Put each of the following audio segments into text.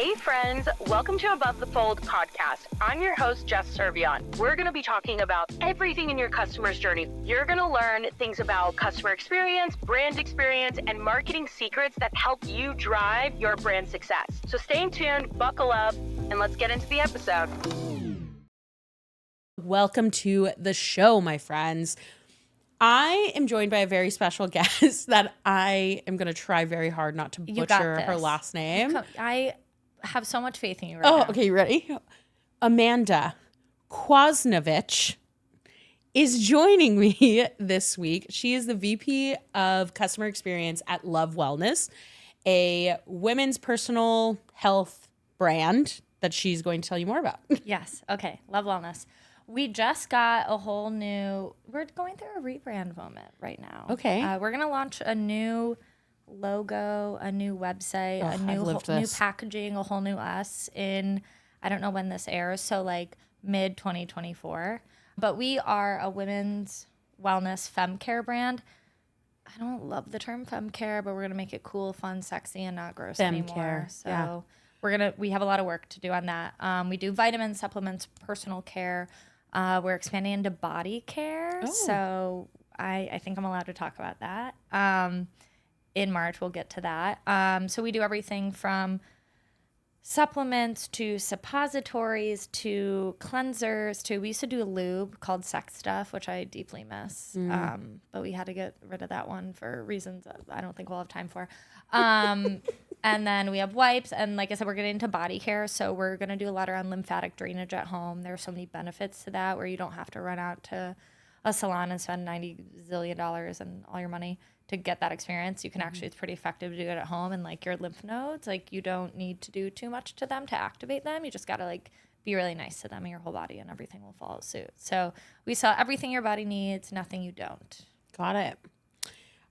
Hey friends, welcome to Above the Fold podcast. I'm your host, Jess Servion. We're going to be talking about everything in your customer's journey. You're going to learn things about customer experience, brand experience, and marketing secrets that help you drive your brand success. So stay tuned, buckle up, and let's get into the episode. Welcome to the show, my friends. I am joined by a very special guest that I am going to try very hard not to butcher her last name. I have so much faith in you right now. Okay, you ready? Amanda Kwasniewicz is joining me this week. She is the VP of Customer Experience at Love Wellness, a women's personal health brand that she's going to tell you more about. Yes. Okay. Love Wellness. We just got a whole new, we're going through a rebrand moment right now. Okay. We're going to launch a new logo, a new website, a new packaging, a whole new us in, I don't know when this airs, so like mid 2024. But we are a women's wellness femme care brand. I don't love the term femme care, but we're going to make it cool, fun, sexy, and not gross anymore. Care. So we have a lot of work to do on that. We do vitamins, supplements, personal care. We're expanding into body care. Oh. So I think I'm allowed to talk about that. In March, we'll get to that. So we do everything from supplements to suppositories to cleansers we used to do a lube called Sex Stuff, which I deeply miss. But we had to get rid of that one for reasons that I don't think we'll have time for. And then we have wipes. And like I said, we're getting into body care. So we're going to do a lot around lymphatic drainage at home. There are so many benefits to that where you don't have to run out to a salon and spend $90 zillion and all your money to get that experience. You can actually, it's pretty effective to do it at home. And like your lymph nodes, like you don't need to do too much to them to activate them. You just got to like be really nice to them and your whole body and everything will follow suit. So we sell everything your body needs, nothing you don't. Got it.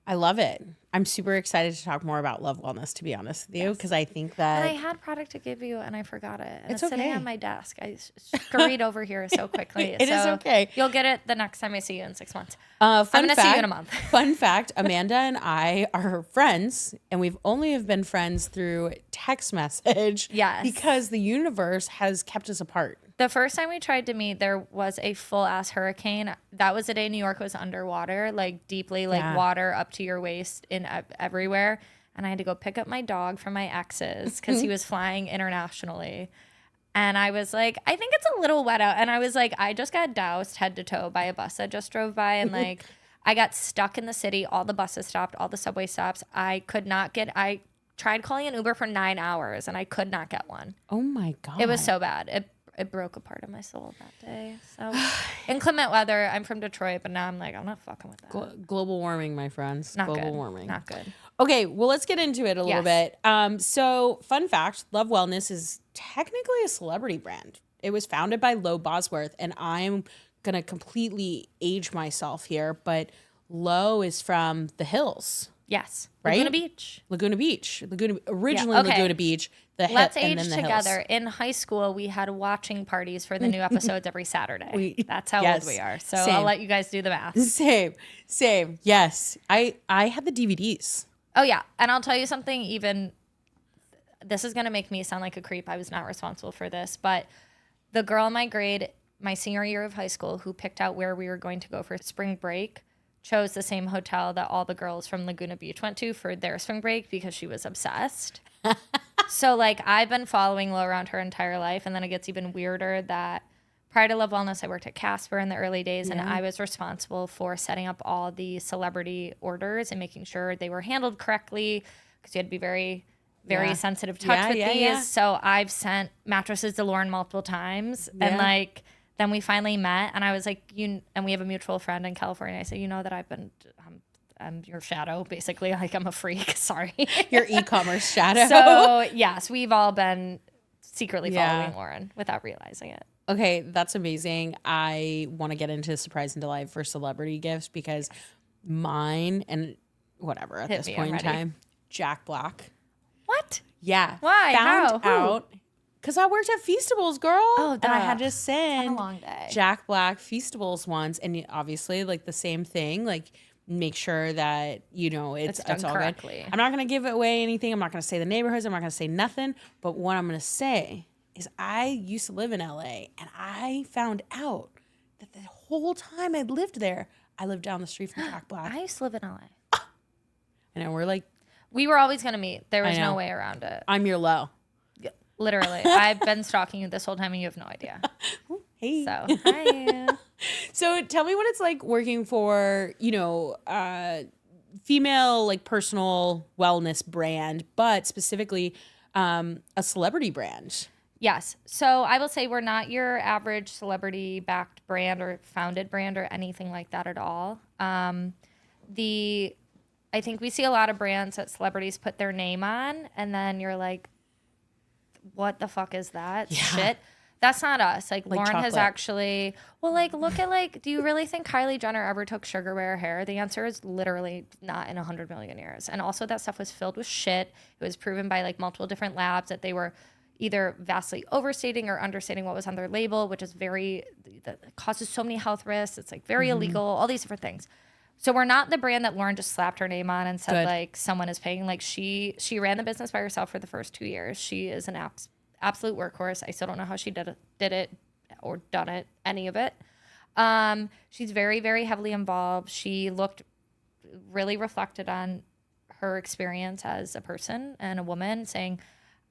I love it. I'm super excited to talk more about Love Wellness, to be honest with you, because I think that... And I had product to give you, and I forgot it. And it's sitting on my desk. I scurried over here so quickly. It is okay. You'll get it the next time I see you in 6 months. I'm going to see you in a month. Fun fact, Amanda and I are friends, and we've only have been friends through text message. Yes. Because the universe has kept us apart. The first time we tried to meet, there was a full-ass hurricane. That was the day New York was underwater, like deeply, like water up to your waist in everywhere. And I had to go pick up my dog from my ex's because he was flying internationally. And I was like, I think it's a little wet out. And I was like, I just got doused head to toe by a bus that just drove by. And like, I got stuck in the city. All the buses stopped, all the subway stops. I tried calling an Uber for 9 hours and I could not get one. Oh my God. It was so bad. It broke a part of my soul that day. So inclement weather. I'm from Detroit, but now I'm like, I'm not fucking with that. Global warming, my friends. Global warming. Not good. Okay, well, let's get into it a little bit. So fun fact, Love Wellness is technically a celebrity brand. It was founded by Lo Bosworth, and I'm going to completely age myself here, but Lo is from the hills. Yes. Right? Laguna Beach. Laguna Beach. Laguna Beach. Let's age together. In high school, we had watching parties for the new episodes every Saturday. That's how old we are. So I'll let you guys do the math. Same. Yes. I had the DVDs. Oh, yeah. And I'll tell you something, this is going to make me sound like a creep. I was not responsible for this. But the girl in my grade, my senior year of high school, who picked out where we were going to go for spring break, chose the same hotel that all the girls from Laguna Beach went to for their spring break because she was obsessed. So, like, I've been following Lo around her entire life, and then it gets even weirder that prior to Love Wellness, I worked at Casper in the early days, and I was responsible for setting up all the celebrity orders and making sure they were handled correctly because you had to be very, very sensitive touch with these. Yeah. So I've sent mattresses to Lauren multiple times, and, like, then we finally met, and I was like, and we have a mutual friend in California. I said, you know that I'm your shadow, basically. Like, I'm a freak. Sorry. Your e-commerce shadow. So, yes, we've all been secretly following Lauren without realizing it. Okay, that's amazing. I want to get into surprise and delight for celebrity gifts because mine and whatever at this point in time, Jack Black. What? Yeah. Why? Found out because I worked at Feastables, girl. Oh, and I had to send a long day. Jack Black Feastables once, and obviously, like the same thing, like make sure that, it's all correctly. good. I'm not going to give away anything. I'm not going to say the neighborhoods. I'm not going to say nothing. But what I'm going to say is I used to live in LA, and I found out that the whole time I lived there, I lived down the street from Jack Black. I used to live in LA. And we're like, we were always going to meet. There was no way around it. I'm your low. Literally. I've been stalking you this whole time and you have no idea. Hey. So, hi. So tell me what it's like working for, female, like, personal wellness brand, but specifically a celebrity brand. Yes. So I will say we're not your average celebrity-backed brand or founded brand or anything like that at all. I think we see a lot of brands that celebrities put their name on, and then you're like, what the fuck is that shit? That's not us. Like Lauren chocolate. has actually, look at do you really think Kylie Jenner ever took sugar wear hair? The answer is literally not in 100 million years. And also that stuff was filled with shit. It was proven by multiple different labs that they were either vastly overstating or understating what was on their label, which is that causes so many health risks. It's very illegal, all these different things. So we're not the brand that Lauren just slapped her name on and said someone is paying. She ran the business by herself for the first 2 years. She is an absolute workhorse. I still don't know how she did it or done it, any of it. She's very, very heavily involved. She really reflected on her experience as a person and a woman, saying,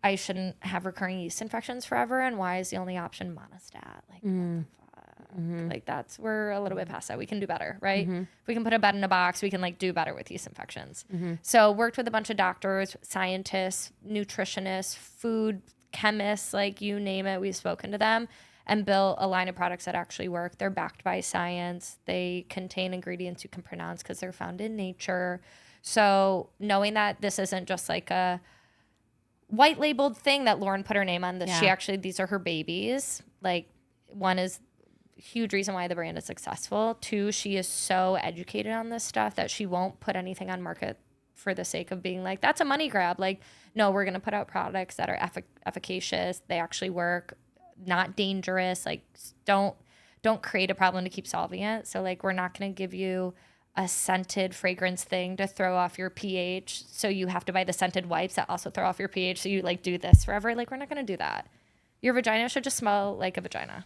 I shouldn't have recurring yeast infections forever, and why is the only option monostat? What the fuck? We're a little bit past that. We can do better, right? If we can put a bed in a box, we can do better with yeast infections. So worked with a bunch of doctors, scientists, nutritionists, food chemists, you name it, we've spoken to them and built a line of products that actually work. They're backed by science. They contain ingredients you can pronounce because they're found in nature. So knowing that this isn't just a white labeled thing that Lauren put her name on, these are her babies. One is huge reason why the brand is successful. 2, she is so educated on this stuff that she won't put anything on market for the sake of being that's a money grab. No, we're going to put out products that are efficacious. They actually work, not dangerous. Don't create a problem to keep solving it. So we're not going to give you a scented fragrance thing to throw off your pH. So you have to buy the scented wipes that also throw off your pH. So you do this forever. We're not going to do that. Your vagina should just smell like a vagina.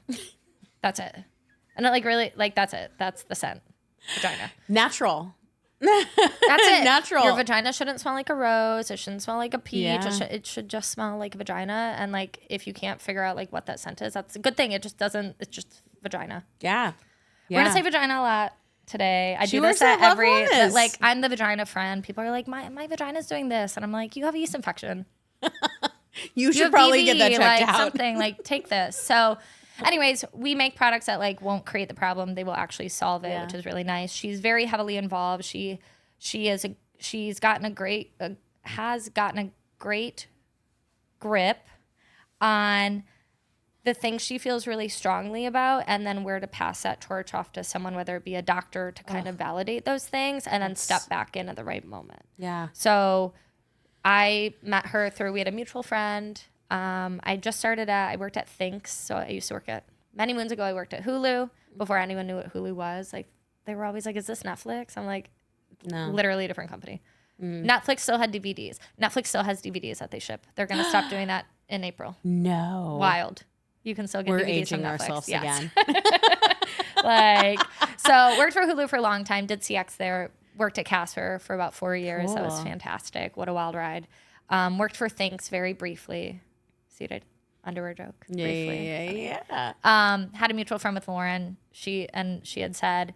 That's it. And really, that's it. That's the scent. Vagina. Natural. That's it. Natural. Your vagina shouldn't smell like a rose. It shouldn't smell like a peach. Yeah. It should just smell like a vagina. And if you can't figure out what that scent is, that's a good thing. It just doesn't. It's just vagina. Yeah. We're gonna say vagina a lot today. I She do this works at at every. Love Wellness. But, I'm the vagina friend. People are like, my vagina's doing this, and I'm like, you have a yeast infection. You should probably get that checked out. Something take this. So. Anyways, we make products that won't create the problem. They will actually solve it, which is really nice. She's very heavily involved. She's gotten a great grip on the things she feels really strongly about, and then where to pass that torch off to someone, whether it be a doctor, to kind of validate those things and then step back in at the right moment. Yeah. So I met her we had a mutual friend. I worked at Thinks. So I used to work many moons ago, I worked at Hulu before anyone knew what Hulu was. They were always is this Netflix? I'm no, literally a different company. Netflix still had DVDs. Netflix still has DVDs that they ship. They're going to stop doing that in April. No. Wild. You can still get We're DVDs aging from Netflix. ourselves again. So worked for Hulu for a long time, did CX there, worked at Casper for about 4 years. Cool. That was fantastic. What a wild ride. Worked for Thinks very briefly. See what I did? Underwear joke. Briefly. Yeah. Had a mutual friend with Lauren. She had said,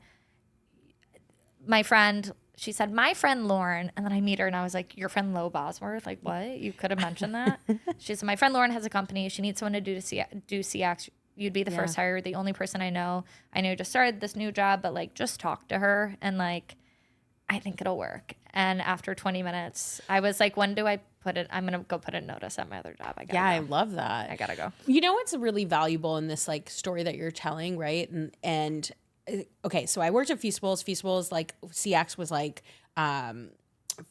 she said, my friend Lauren, and then I meet her and I was like, your friend Lo Bosworth? What? You could have mentioned that. She said, my friend Lauren has a company. She needs someone to do CX. You'd be the first hire, the only person I know. I know you just started this new job, but just talk to her and I think it'll work. And after 20 minutes, I was like, when do I put it? I'm going to go put a notice at my other job. I love that. I got to go. You know what's really valuable in this story that you're telling, right? And okay, so I worked at Feastables. Feastables, CX was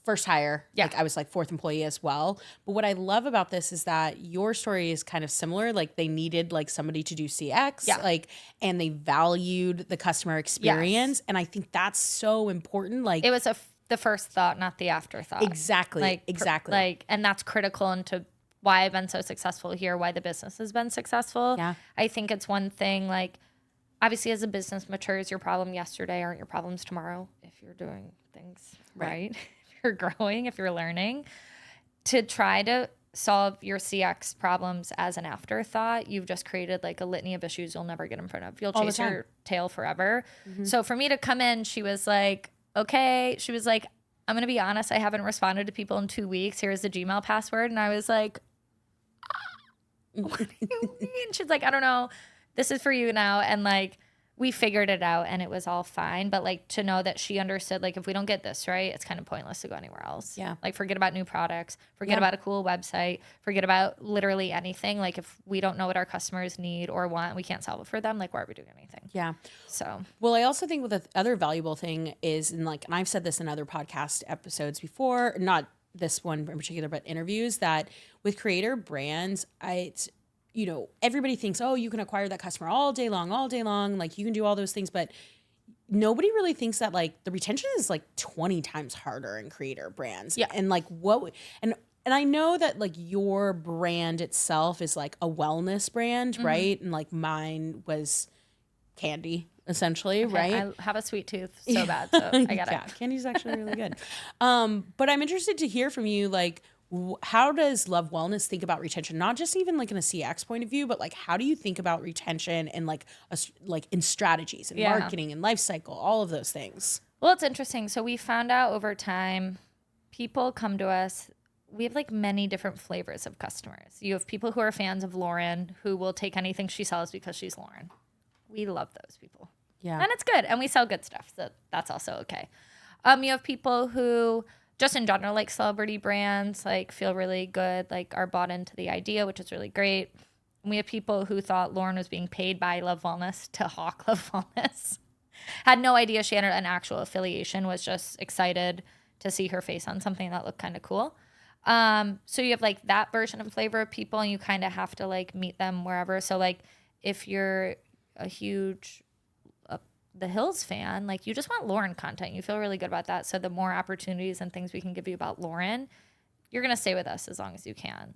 first hire. Yeah. Like I was like fourth employee as well. But what I love about this is that your story is kind of similar. Like they needed like somebody to do CX, like, and they valued the customer experience. And I think that's so important. Like it was the first thought, not the afterthought. Exactly. Like, and that's critical into why I've been so successful here, why the business has been successful. Yeah. I think it's one thing, like, obviously as a business matures, your problem yesterday aren't your problems tomorrow if you're doing things right. If you're growing, if you're learning. To try to solve your CX problems as an afterthought, you've just created like a litany of issues you'll never get in front of. You'll chase your tail forever. So for me to come in, she was like, okay. She was like, I'm going to be honest, I haven't responded to people in 2 weeks. Here's the Gmail password. And I was like, what do you mean? She's like, I don't know. This is for you now. And like, we figured it out and it was all fine. But like to know that she understood, like if we don't get this right, it's kind of pointless to go anywhere else. Yeah. Like forget about new products, forget about a cool website, forget about literally anything. Like if we don't know what our customers need or want, we can't solve it for them. Like why are we doing anything? Yeah. So, well, I also think with the other valuable thing is, and like, and I've said this in other podcast episodes before, not this one in particular, but interviews, that with creator brands, you know, everybody thinks, oh, you can acquire that customer all day long, like you can do all those things, but nobody really thinks that like the retention is like 20 times harder in creator brands. Yeah. And like and I know that like your brand itself is like a wellness brand, right? And like mine was candy essentially, right? I have a sweet tooth so bad, so I got it. Yeah, candy's actually really good. But I'm interested to hear from you, like, how does Love Wellness think about retention? Not just even like in a CX point of view, but like how do you think about retention and like in strategies and marketing and life cycle, all of those things? Well, it's interesting. So we found out over time, people come to us. We have like many different flavors of customers. You have people who are fans of Lauren who will take anything she sells because she's Lauren. We love those people. Yeah. And it's good. And we sell good stuff. So that's also okay. You have people who just in general, like celebrity brands, like feel really good, like are bought into the idea, which is really great. And we have people who thought Lauren was being paid by Love Wellness to hawk Love Wellness. Had no idea she had an actual affiliation, was just excited to see her face on something that looked kind of cool. So you have like that version of flavor of people and you kind of have to like meet them wherever. So like if you're a huge The Hills fan, like you just want Lauren content. You feel really good about that. So the more opportunities and things we can give you about Lauren, you're going to stay with us as long as you can.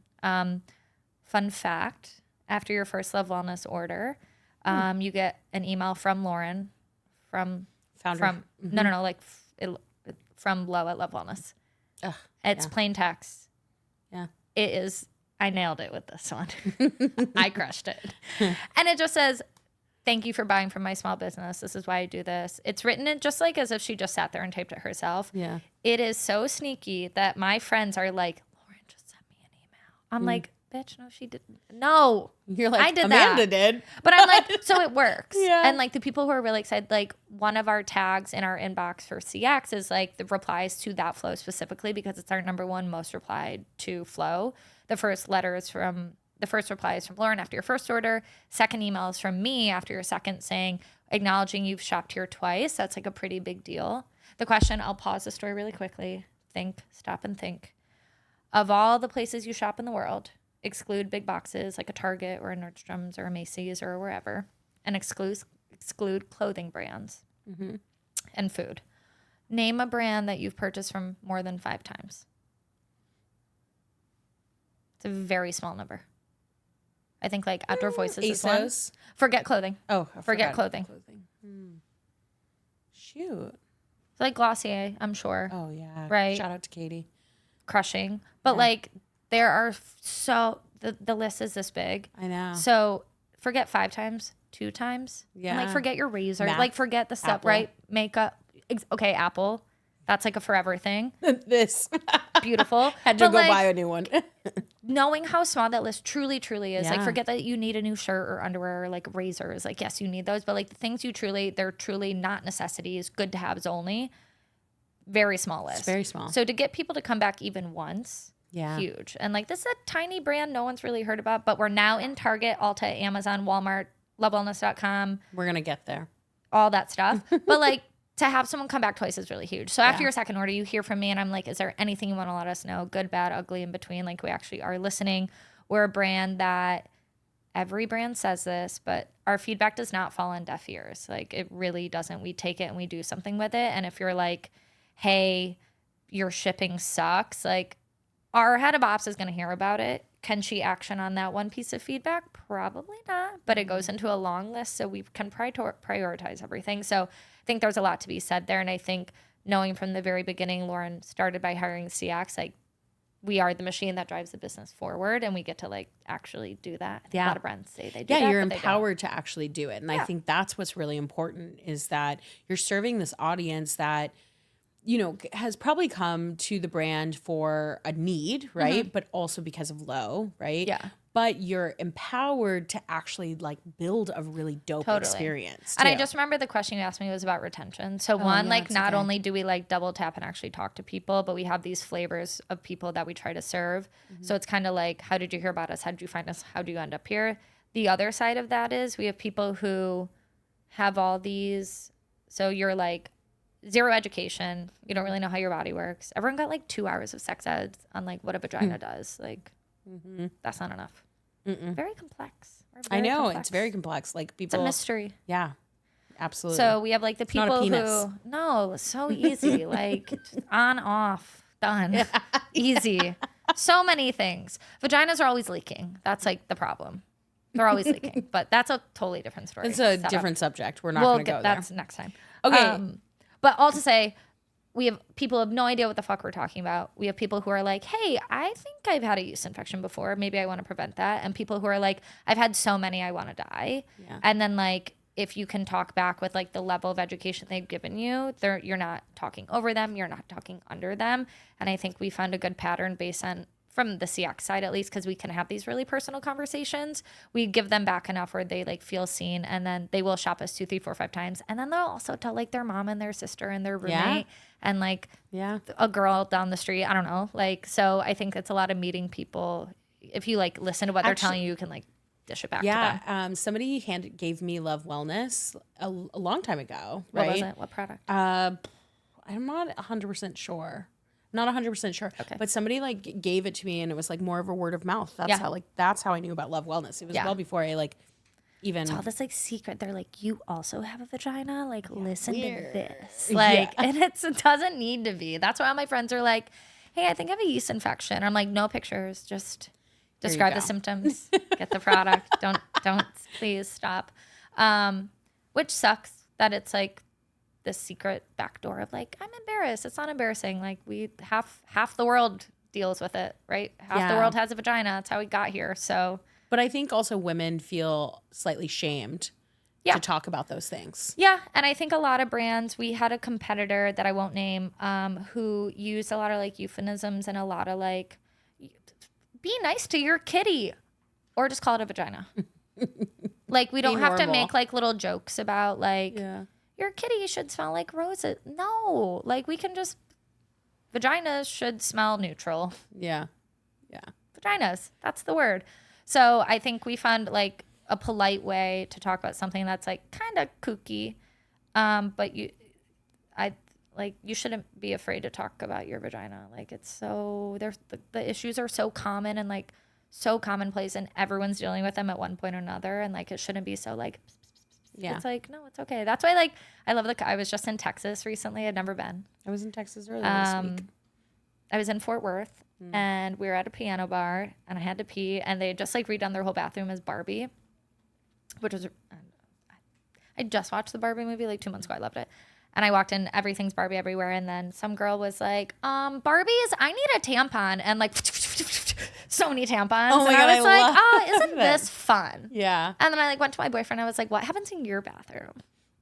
Fun fact, after your first Love Wellness order, you get an email from Lauren from Founder. From Lo at Love Wellness. Ugh, it's plain text. Yeah. It is. I nailed it with this one. I crushed it. And it just says, thank you for buying from my small business. This is why I do this. It's written in just like as if she just sat there and typed it herself. Yeah. It is so sneaky that my friends are like, Lauren just sent me an email. I'm like, bitch, no, she didn't. No. You're like, I did Amanda that. did. But I'm like, so it works. Yeah. And like the people who are really excited, like one of our tags in our inbox for CX is like the replies to that flow specifically because it's our number one most replied to flow. The first reply is from Lauren after your first order. Second email is from me after your second saying, acknowledging you've shopped here twice. That's like a pretty big deal. The question, I'll pause the story really quickly. Stop and think. Of all the places you shop in the world, exclude big boxes like a Target or a Nordstrom's or a Macy's or wherever, and exclude clothing brands and food. Name a brand that you've purchased from more than 5 times. It's a very small number. I think like Outdoor Voices is one. Forget clothing. Oh, forget clothing. Shoot. It's like Glossier, I'm sure. Oh yeah. Right. Shout out to Katie. Crushing. But like there are the list is this big. I know. So forget 5 times, 2 times. Yeah. And like forget your razor. Mac, like forget the stuff, Apple. right? Makeup. Okay, Apple. That's like a forever thing. This. Beautiful. Had to But go like, buy a new one. knowing how small that list truly is, like Yeah. forget that you need a new shirt or underwear or like razors. Like, yes, you need those, but like the things they're truly not necessities, good to haves only. Very small list. It's very small. So to get people to come back even once, huge. And like this is a tiny brand no one's really heard about, but we're now in Target, Ulta, Amazon, Walmart, lovewellness.com. We're going to get there. All that stuff. But like to have someone come back twice is really huge. So after your second order, you hear from me and I'm like, is there anything you want to let us know? Good, bad, ugly, in between. Like, we actually are listening. We're a brand that every brand says this, but our feedback does not fall on deaf ears. Like, it really doesn't. We take it and we do something with it. And if you're like, hey, your shipping sucks, like, our head of ops is going to hear about it. Can she action on that one piece of feedback? Probably not, but it goes into a long list so we can prioritize everything. So I think there's a lot to be said there. And I think knowing from the very beginning, Lauren started by hiring CX, like, we are the machine that drives the business forward, and we get to like actually do that. A lot of brands say they do that. Yeah, you're empowered to actually do it. And I think that's what's really important, is that you're serving this audience that, you know, has probably come to the brand for a need, right? But also because of low, right? Yeah. But you're empowered to actually like build a really dope experience. And I just remember the question you asked me was about retention. So not only do we like double tap and actually talk to people, but we have these flavors of people that we try to serve. So it's kind of like, how did you hear about us? How did you find us? How do you end up here? The other side of that is we have people who have all these. So you're like zero education. You don't really know how your body works. Everyone got like 2 hours of sex eds on like what a vagina does. Like, that's not enough. Very complex. I know, it's very complex. Like, people, it's a mystery. Yeah, absolutely. So we have like the people who so easy, like on, off, done, easy. So many things. Vaginas are always leaking. That's like the problem. They're always leaking, but that's a totally different story. It's a different subject. We're not going to go there. That's next time. Okay. But all to say, we have people who have no idea what the fuck we're talking about. We have people who are like, hey, I think I've had a yeast infection before. Maybe I want to prevent that. And people who are like, I've had so many, I want to die. Yeah. And then like, if you can talk back with like the level of education they've given you, you're not talking over them. You're not talking under them. And I think we found a good pattern based on, from the CX side at least, because we can have these really personal conversations. We give them back enough where they like feel seen, and then they will shop us 2, 3, 4, 5 times. And then they'll also tell like their mom and their sister and their roommate and like a girl down the street. I don't know. Like, so I think it's a lot of meeting people. If you like listen to what they're telling you, you can like dish it back to them. Somebody gave me Love Wellness a long time ago. Right? What was it? What product? I'm not 100% sure. Not 100% sure. Okay. But somebody like gave it to me, and it was like more of a word of mouth. That's how I knew about Love Wellness. It was well before I like even. It's all this like secret. They're like, you also have a vagina? Like, listen to this. Like, and it doesn't need to be. That's why all my friends are like, hey, I think I have a yeast infection. I'm like, no pictures. Just describe the symptoms. Get the product. Don't please stop. Which sucks that it's like this secret backdoor of like, I'm embarrassed. It's not embarrassing. Like, we half the world deals with it, right? Half the world has a vagina. That's how we got here. So, but I think also women feel slightly shamed to talk about those things. Yeah, and I think a lot of brands. We had a competitor that I won't name, who used a lot of like euphemisms and a lot of like, be nice to your kitty, or just call it a vagina. Like, we don't have to make like little jokes about like. Yeah. Your kitty should smell like roses. No, like, we can just, vaginas should smell neutral. Yeah. Yeah. Vaginas. That's the word. So I think we found like a polite way to talk about something that's like kind of kooky. But you shouldn't be afraid to talk about your vagina. Like, it's so, the issues are so common and like so commonplace, and everyone's dealing with them at one point or another. And like, it shouldn't be so like, it's like, no, it's okay. That's why, like, I love I was just in Texas recently. I'd never been. I was in Texas earlier this week. I was in Fort Worth, and we were at a piano bar, and I had to pee, and they had just like redone their whole bathroom as Barbie, which was, I just watched the Barbie movie like 2 months ago. I loved it. And I walked in, everything's Barbie everywhere. And then some girl was like, Barbies, I need a tampon. And like, so many tampons. Oh my and God, I was like, isn't this fun? Yeah. And then I like went to my boyfriend. I was like, what happens in your bathroom?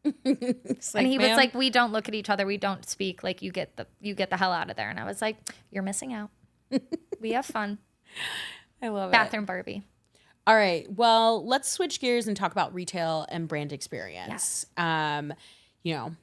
And he was like, we don't look at each other. We don't speak. Like, you get the hell out of there. And I was like, you're missing out. We have fun. I love Bathroom Barbie. All right. Well, let's switch gears and talk about retail and brand experience. Yes. You know,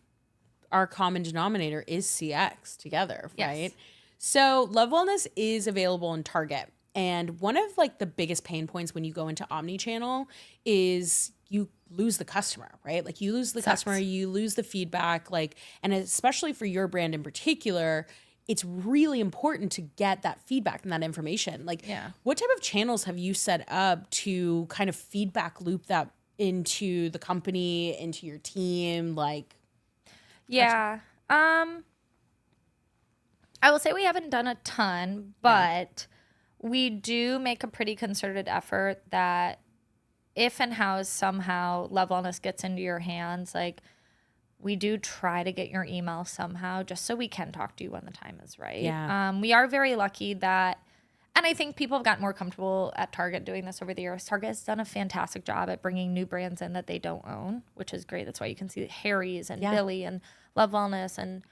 our common denominator is CX together, right? Yes. So Love Wellness is available in Target. And one of like the biggest pain points when you go into omni-channel is you lose the customer, right? Like you lose the customer, you lose the feedback, like, and especially for your brand in particular, it's really important to get that feedback and that information. Like, what type of channels have you set up to kind of feedback loop that into the company, into your team? Like, I will say we haven't done a ton, but we do make a pretty concerted effort that if and how somehow Love Wellness gets into your hands, like we do try to get your email somehow just so we can talk to you when the time is right. Yeah. We are very lucky that, and I think people have gotten more comfortable at Target doing this over the years. Target has done a fantastic job at bringing new brands in that they don't own, which is great. That's why you can see Harry's and Billy and Love Wellness and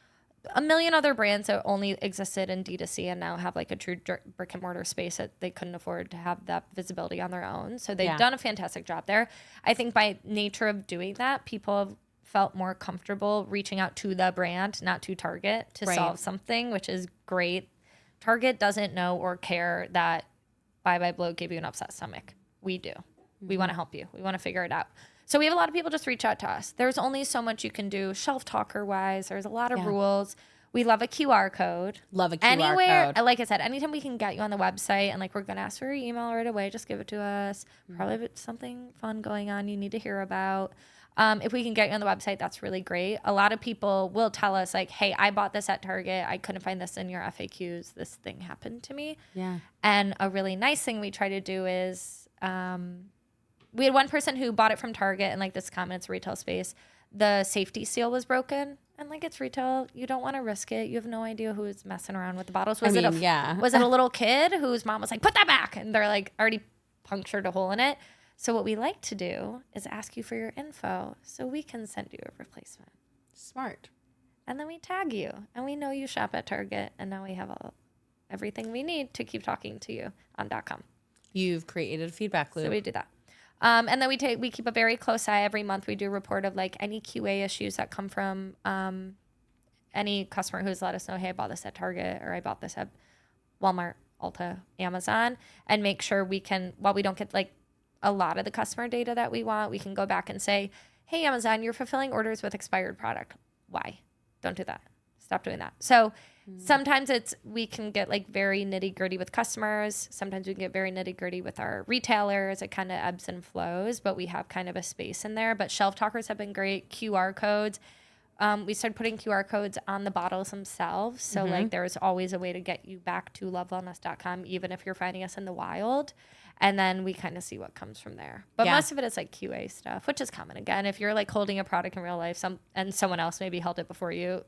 a million other brands that only existed in D2C and now have like a true brick and mortar space that they couldn't afford to have that visibility on their own. So they've done a fantastic job there. I think by nature of doing that, people have felt more comfortable reaching out to the brand, not to Target, to solve something, which is great. Target doesn't know or care that Bye Bye Bloat gave you an upset stomach. We do. We want to help you. We want to figure it out. So we have a lot of people just reach out to us. There's only so much you can do shelf talker wise. There's a lot of rules. We love a QR code. Love a QR code. Like I said, anytime we can get you on the website and like we're going to ask for your email right away, just give it to us. Probably if it's something fun going on you need to hear about. If we can get you on the website, that's really great. A lot of people will tell us like, hey, I bought this at Target. I couldn't find this in your FAQs. This thing happened to me. Yeah. And a really nice thing we try to do is we had one person who bought it from Target and like this comments retail space. The safety seal was broken. And like it's retail, you don't want to risk it. You have no idea who's messing around with the bottles. Was it a little kid whose mom was like, put that back? And they're like already punctured a hole in it. So what we like to do is ask you for your info so we can send you a replacement. Smart. And then we tag you and we know you shop at Target and now we have everything we need to keep talking to you on .com. You've created a feedback loop. So we do that. And then we keep a very close eye every month. We do a report of like any QA issues that come from any customer who's let us know, hey, I bought this at Target or I bought this at Walmart, Ulta, Amazon, and make sure we can, while we don't get like a lot of the customer data that we want, we can go back and say, hey, Amazon, you're fulfilling orders with expired product. Why? Don't do that. Stop doing that. So sometimes we can get like very nitty gritty with customers. Sometimes we can get very nitty gritty with our retailers. It kind of ebbs and flows, but we have kind of a space in there. But shelf talkers have been great. QR codes. We started putting QR codes on the bottles themselves. So like there's always a way to get you back to lovewellness.com, even if you're finding us in the wild. And then we kind of see what comes from there. But most of it is like QA stuff, which is common. Again, if you're like holding a product in real life and someone else maybe held it before you,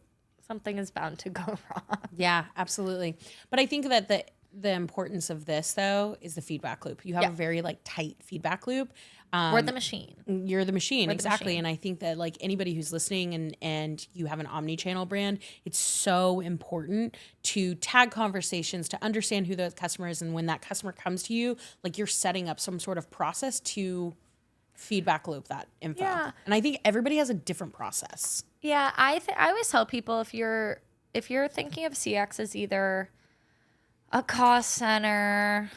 something is bound to go wrong. Yeah, absolutely. But I think that the importance of this though is the feedback loop. You have a very like tight feedback loop. We're the machine. You're the machine, exactly. And I think that like anybody who's listening and you have an omni-channel brand, it's so important to tag conversations, to understand who the customer is, and when that customer comes to you, like you're setting up some sort of process to feedback loop that info. Yeah. And I think everybody has a different process. Yeah, I always tell people if you're thinking of CX as either a cost center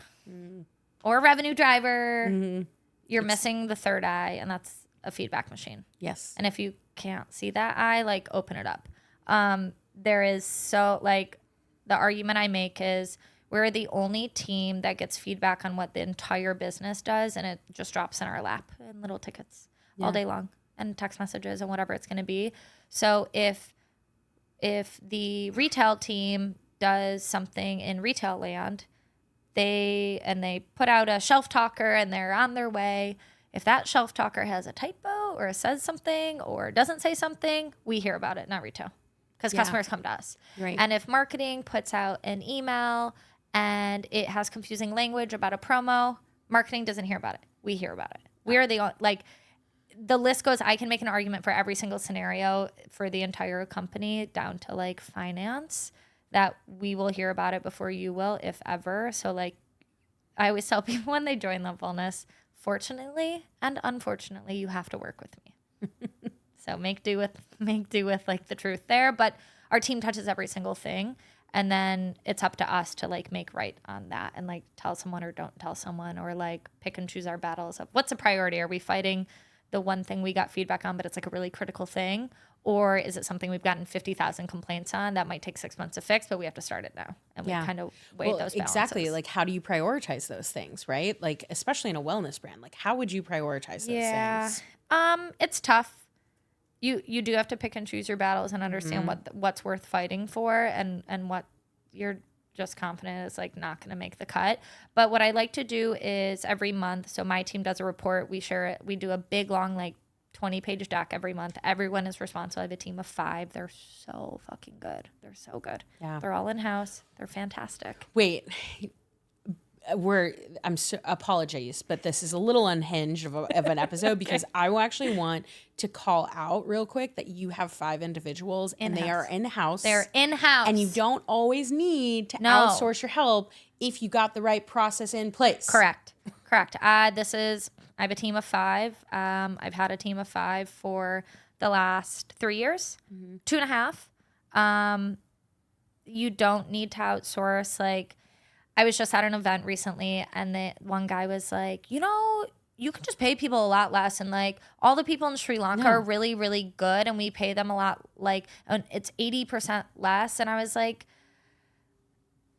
or a revenue driver, you're missing the third eye, and that's a feedback machine. Yes. And if you can't see that eye, like open it up. There is so like the argument I make is we're the only team that gets feedback on what the entire business does, and it just drops in our lap in little tickets all day long and text messages and whatever it's going to be. So if the retail team does something in retail land, they put out a shelf talker and they're on their way. If that shelf talker has a typo or says something or doesn't say something, we hear about it, not retail, because customers come to us. Right. And if marketing puts out an email and it has confusing language about a promo, marketing doesn't hear about it. We hear about it. We are the list goes. I can make an argument for every single scenario for the entire company down to like finance, that we will hear about it before you will, if ever. So like I always tell people when they join Love Wellness, fortunately and unfortunately, you have to work with me. So make do with like the truth there. But our team touches every single thing. And then it's up to us to like make right on that and like tell someone or don't tell someone, or like pick and choose our battles of what's a priority. Are we fighting the one thing we got feedback on, but it's like a really critical thing? Or is it something we've gotten 50,000 complaints on that might take 6 months to fix, but we have to start it now? And we kind of weigh those balances. Exactly. Like, how do you prioritize those things, right? Like, especially in a wellness brand, like how would you prioritize those things? It's tough. You do have to pick and choose your battles and understand what's worth fighting for and what you're just confident is like not going to make the cut. But what I like to do is every month, so my team does a report, we share it, we do a big long like 20-page deck every month. Everyone is responsible. I have a team of 5. They're so fucking good. They're so good. Yeah. They're all in-house. They're fantastic. Wait, apologies, but this is a little unhinged of an episode because I actually want to call out real quick that you have 5 individuals and they are in-house. They're in-house. And you don't always need to outsource your help if you got the right process in place. Correct. I have a team of 5. I've had a team of 5 for the last 3 years, 2.5. You don't need to outsource. Like, I was just at an event recently, and the one guy was like, you can just pay people a lot less, and like all the people in Sri Lanka are really, really good, and we pay them a lot. Like, and it's 80% less. And I was like,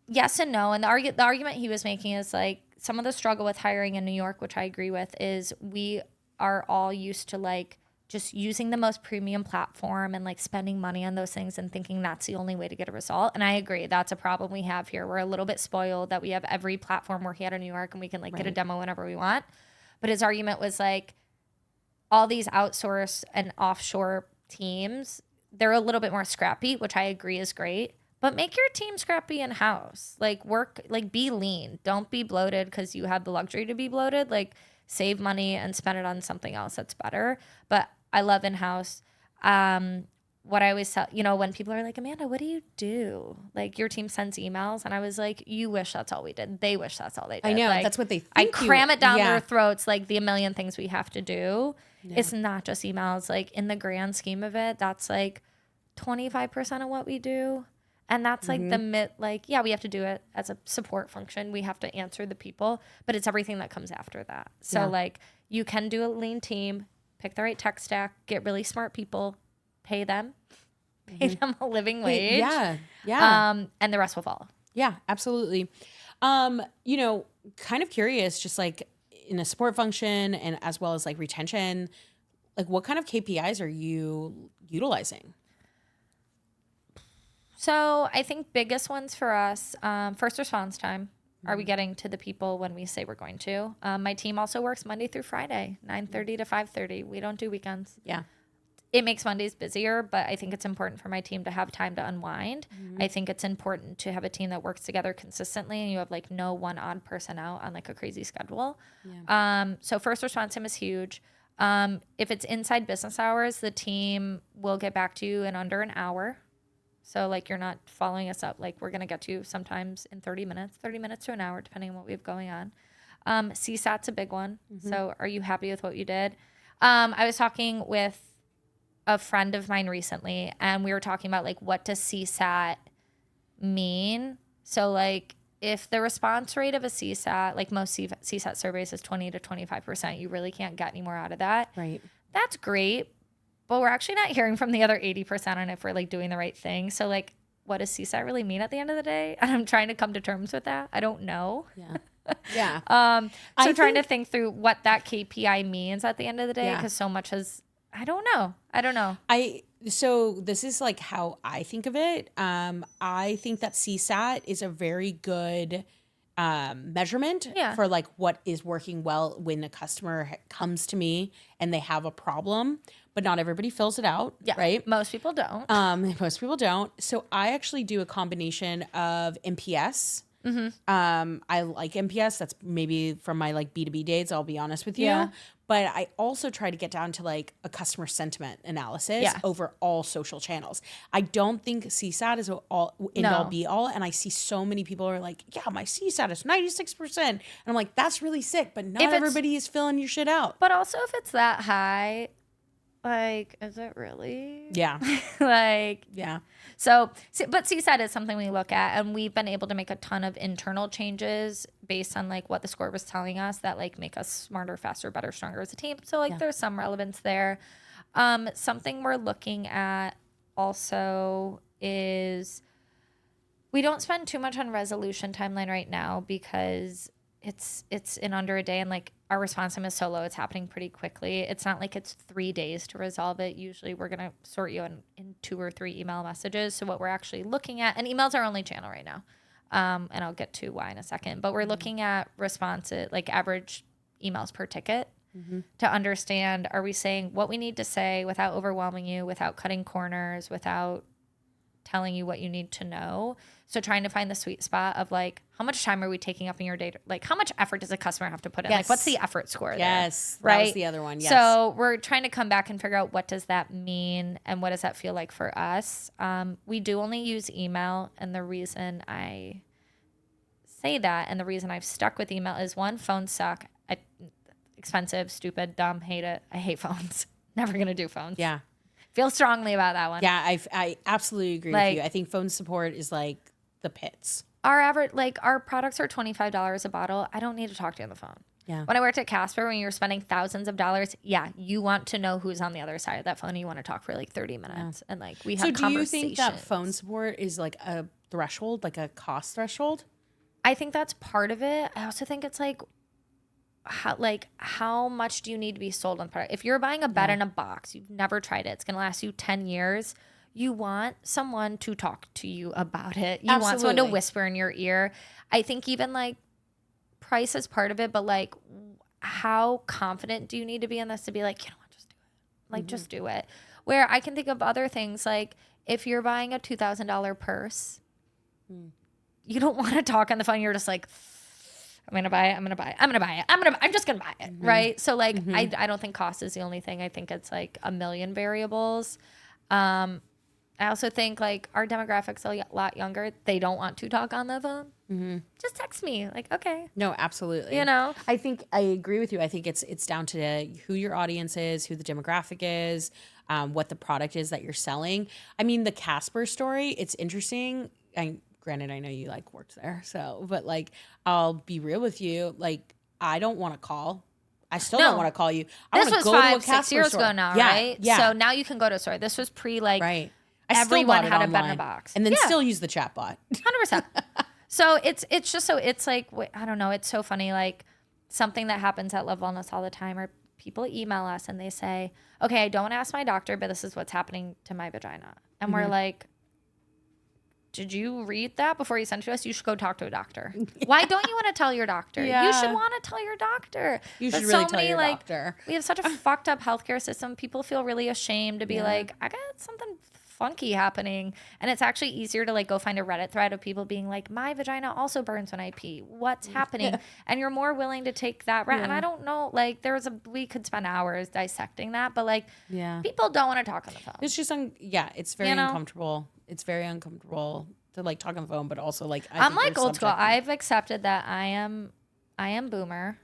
yes and no. And the argument he was making is like, some of the struggle with hiring in New York, which I agree with, is we are all used to like just using the most premium platform and like spending money on those things and thinking that's the only way to get a result. And I agree, that's a problem we have here. We're a little bit spoiled that we have every platform we're here in New York and we can like get a demo whenever we want. But his argument was like, all these outsource and offshore teams, they're a little bit more scrappy, which I agree is great. But make your team scrappy in-house. Like, be lean. Don't be bloated because you have the luxury to be bloated. Like, save money and spend it on something else that's better. But I love in-house. What I always tell, when people are like, Amanda, what do you do? Like, your team sends emails. And I was like, you wish that's all we did. They wish that's all they did. I know. Like, that's what they think. I cram it down their throats, like the a million things we have to do. Yeah. It's not just emails. Like, in the grand scheme of it, that's like 25% of what we do. And that's like we have to do it as a support function. We have to answer the people, but it's everything that comes after that. So like, you can do a lean team, pick the right tech stack, get really smart people, pay them a living wage. Yeah. And the rest will follow. Yeah, absolutely. Kind of curious, just like in a support function and as well as like retention, like what kind of KPIs are you utilizing? So I think biggest ones for us, first response time. Are we getting to the people when we say we're going to? My team also works Monday through Friday, 9:30 to 5:30. We don't do weekends. Yeah. It makes Mondays busier, but I think it's important for my team to have time to unwind. I think it's important to have a team that works together consistently and you have like no one odd person out on like a crazy schedule. Yeah. So first response time is huge. If it's inside business hours, the team will get back to you in under an hour. So like, you're not following us up. Like, we're going to get to you sometimes in 30 minutes to an hour, depending on what we have going on. CSAT's a big one. So are you happy with what you did? I was talking with a friend of mine recently, and we were talking about like, what does CSAT mean? So like, if the response rate of a CSAT, like most CSAT surveys is 20 to 25%, you really can't get any more out of that. Right. That's great. But we're actually not hearing from the other 80% on if we're like doing the right thing. So like, what does CSAT really mean at the end of the day? And I'm trying to come to terms with that. I don't know. Yeah. So trying to think through what that KPI means at the end of the day, because so much has, I don't know. So this is like how I think of it. I think that CSAT is a very good measurement for like what is working well when a customer comes to me and they have a problem, but not everybody fills it out. Yeah, right. Most people don't. So I actually do a combination of NPS. I like NPS. That's maybe from my like B2B days, I'll be honest with you. Yeah. But I also try to get down to like a customer sentiment analysis over all social channels. I don't think CSAT is all be all. And I see so many people are like, yeah, my CSAT is 96%. And I'm like, that's really sick, but not everybody is filling your shit out. But also if it's that high, like, is it really? Yeah. Like, yeah. So, but CSAT is something we look at, and we've been able to make a ton of internal changes based on like what the score was telling us that like make us smarter, faster, better, stronger as a team. So like there's some relevance there. Something we're looking at also is we don't spend too much on resolution timeline right now because it's in under a day, and like our response time is so low, it's happening pretty quickly. It's not like it's 3 days to resolve it. Usually we're going to sort you in 2 or 3 email messages. So what we're actually looking at, and email's our only channel right now. And I'll get to why in a second, but we're looking at responses, like average emails per ticket, to understand, are we saying what we need to say without overwhelming you, without cutting corners, without telling you what you need to know. So trying to find the sweet spot of like, how much time are we taking up in your day? Like, how much effort does a customer have to put in? Like, what's the effort score there? Yes. Right. That was the other one. Yes. So we're trying to come back and figure out what does that mean and what does that feel like for us? We do only use email. And the reason I say that and the reason I've stuck with email is, one, phones suck. Expensive, stupid, dumb, hate it. I hate phones. Never going to do phones. Yeah. Feel strongly about that one. Yeah, I absolutely agree with you. I think phone support is like the pits. Our average, like our products are $25 a bottle. I don't need to talk to you on the phone. Yeah. When I worked at Casper, when you're spending thousands of dollars, you want to know who's on the other side of that phone. And you want to talk for like 30 minutes, and like we have So do conversations. you think that phone support is like a threshold, like a cost threshold? I think that's part of it. I also think it's like how much do you need to be sold on the product? If you're buying a bed in a box, you've never tried it, it's going to last you 10 years. You want someone to talk to you about it. You want someone to whisper in your ear. I think even like price is part of it, but like how confident do you need to be in this to be like, you know what, just do it. Like just do it. Where I can think of other things, like if you're buying a $2,000 purse, you don't want to talk on the phone. You're just like, I'm going to buy it. I'm going to buy it. I'm going to buy it. I'm just going to buy it. Right. So like, I don't think cost is the only thing. I think it's like a million variables. I also think like our demographics are a lot younger. They don't want to talk on the phone. Just text me. Like, okay. No, absolutely. You know, I think I agree with you. I think it's down to who your audience is, who the demographic is, what the product is that you're selling. I mean, the Casper story, it's interesting. Granted, I know you like worked there, but like, I'll be real with you. Like, I don't want to call. I still don't want to call you. I want to go to a Casper 5-6 years store. ago now, Yeah, right? Yeah. So now you can go to a store. This was pre like right. Everyone had a bed in a box, and then still use the chat bot. 100%. So it's just so it's like, I don't know. It's so funny. Like something that happens at Love Wellness all the time, or people email us and they say, "Okay, I don't ask my doctor, but this is what's happening to my vagina," and we're like, did you read that before you sent it to us? You should go talk to a doctor. Why don't you want to tell your doctor? Yeah. You should want to tell your doctor. You should really tell your doctor. We have such a fucked up healthcare system. People feel really ashamed to be like, I got something funky happening. And it's actually easier to like go find a Reddit thread of people being like, my vagina also burns when I pee. What's happening? And you're more willing to take that route. And I don't know, like we could spend hours dissecting that, but like people don't want to talk on the phone. It's just, it's very uncomfortable. It's very uncomfortable to like talk on the phone, but also like I'm like old school. I've accepted that I am boomer.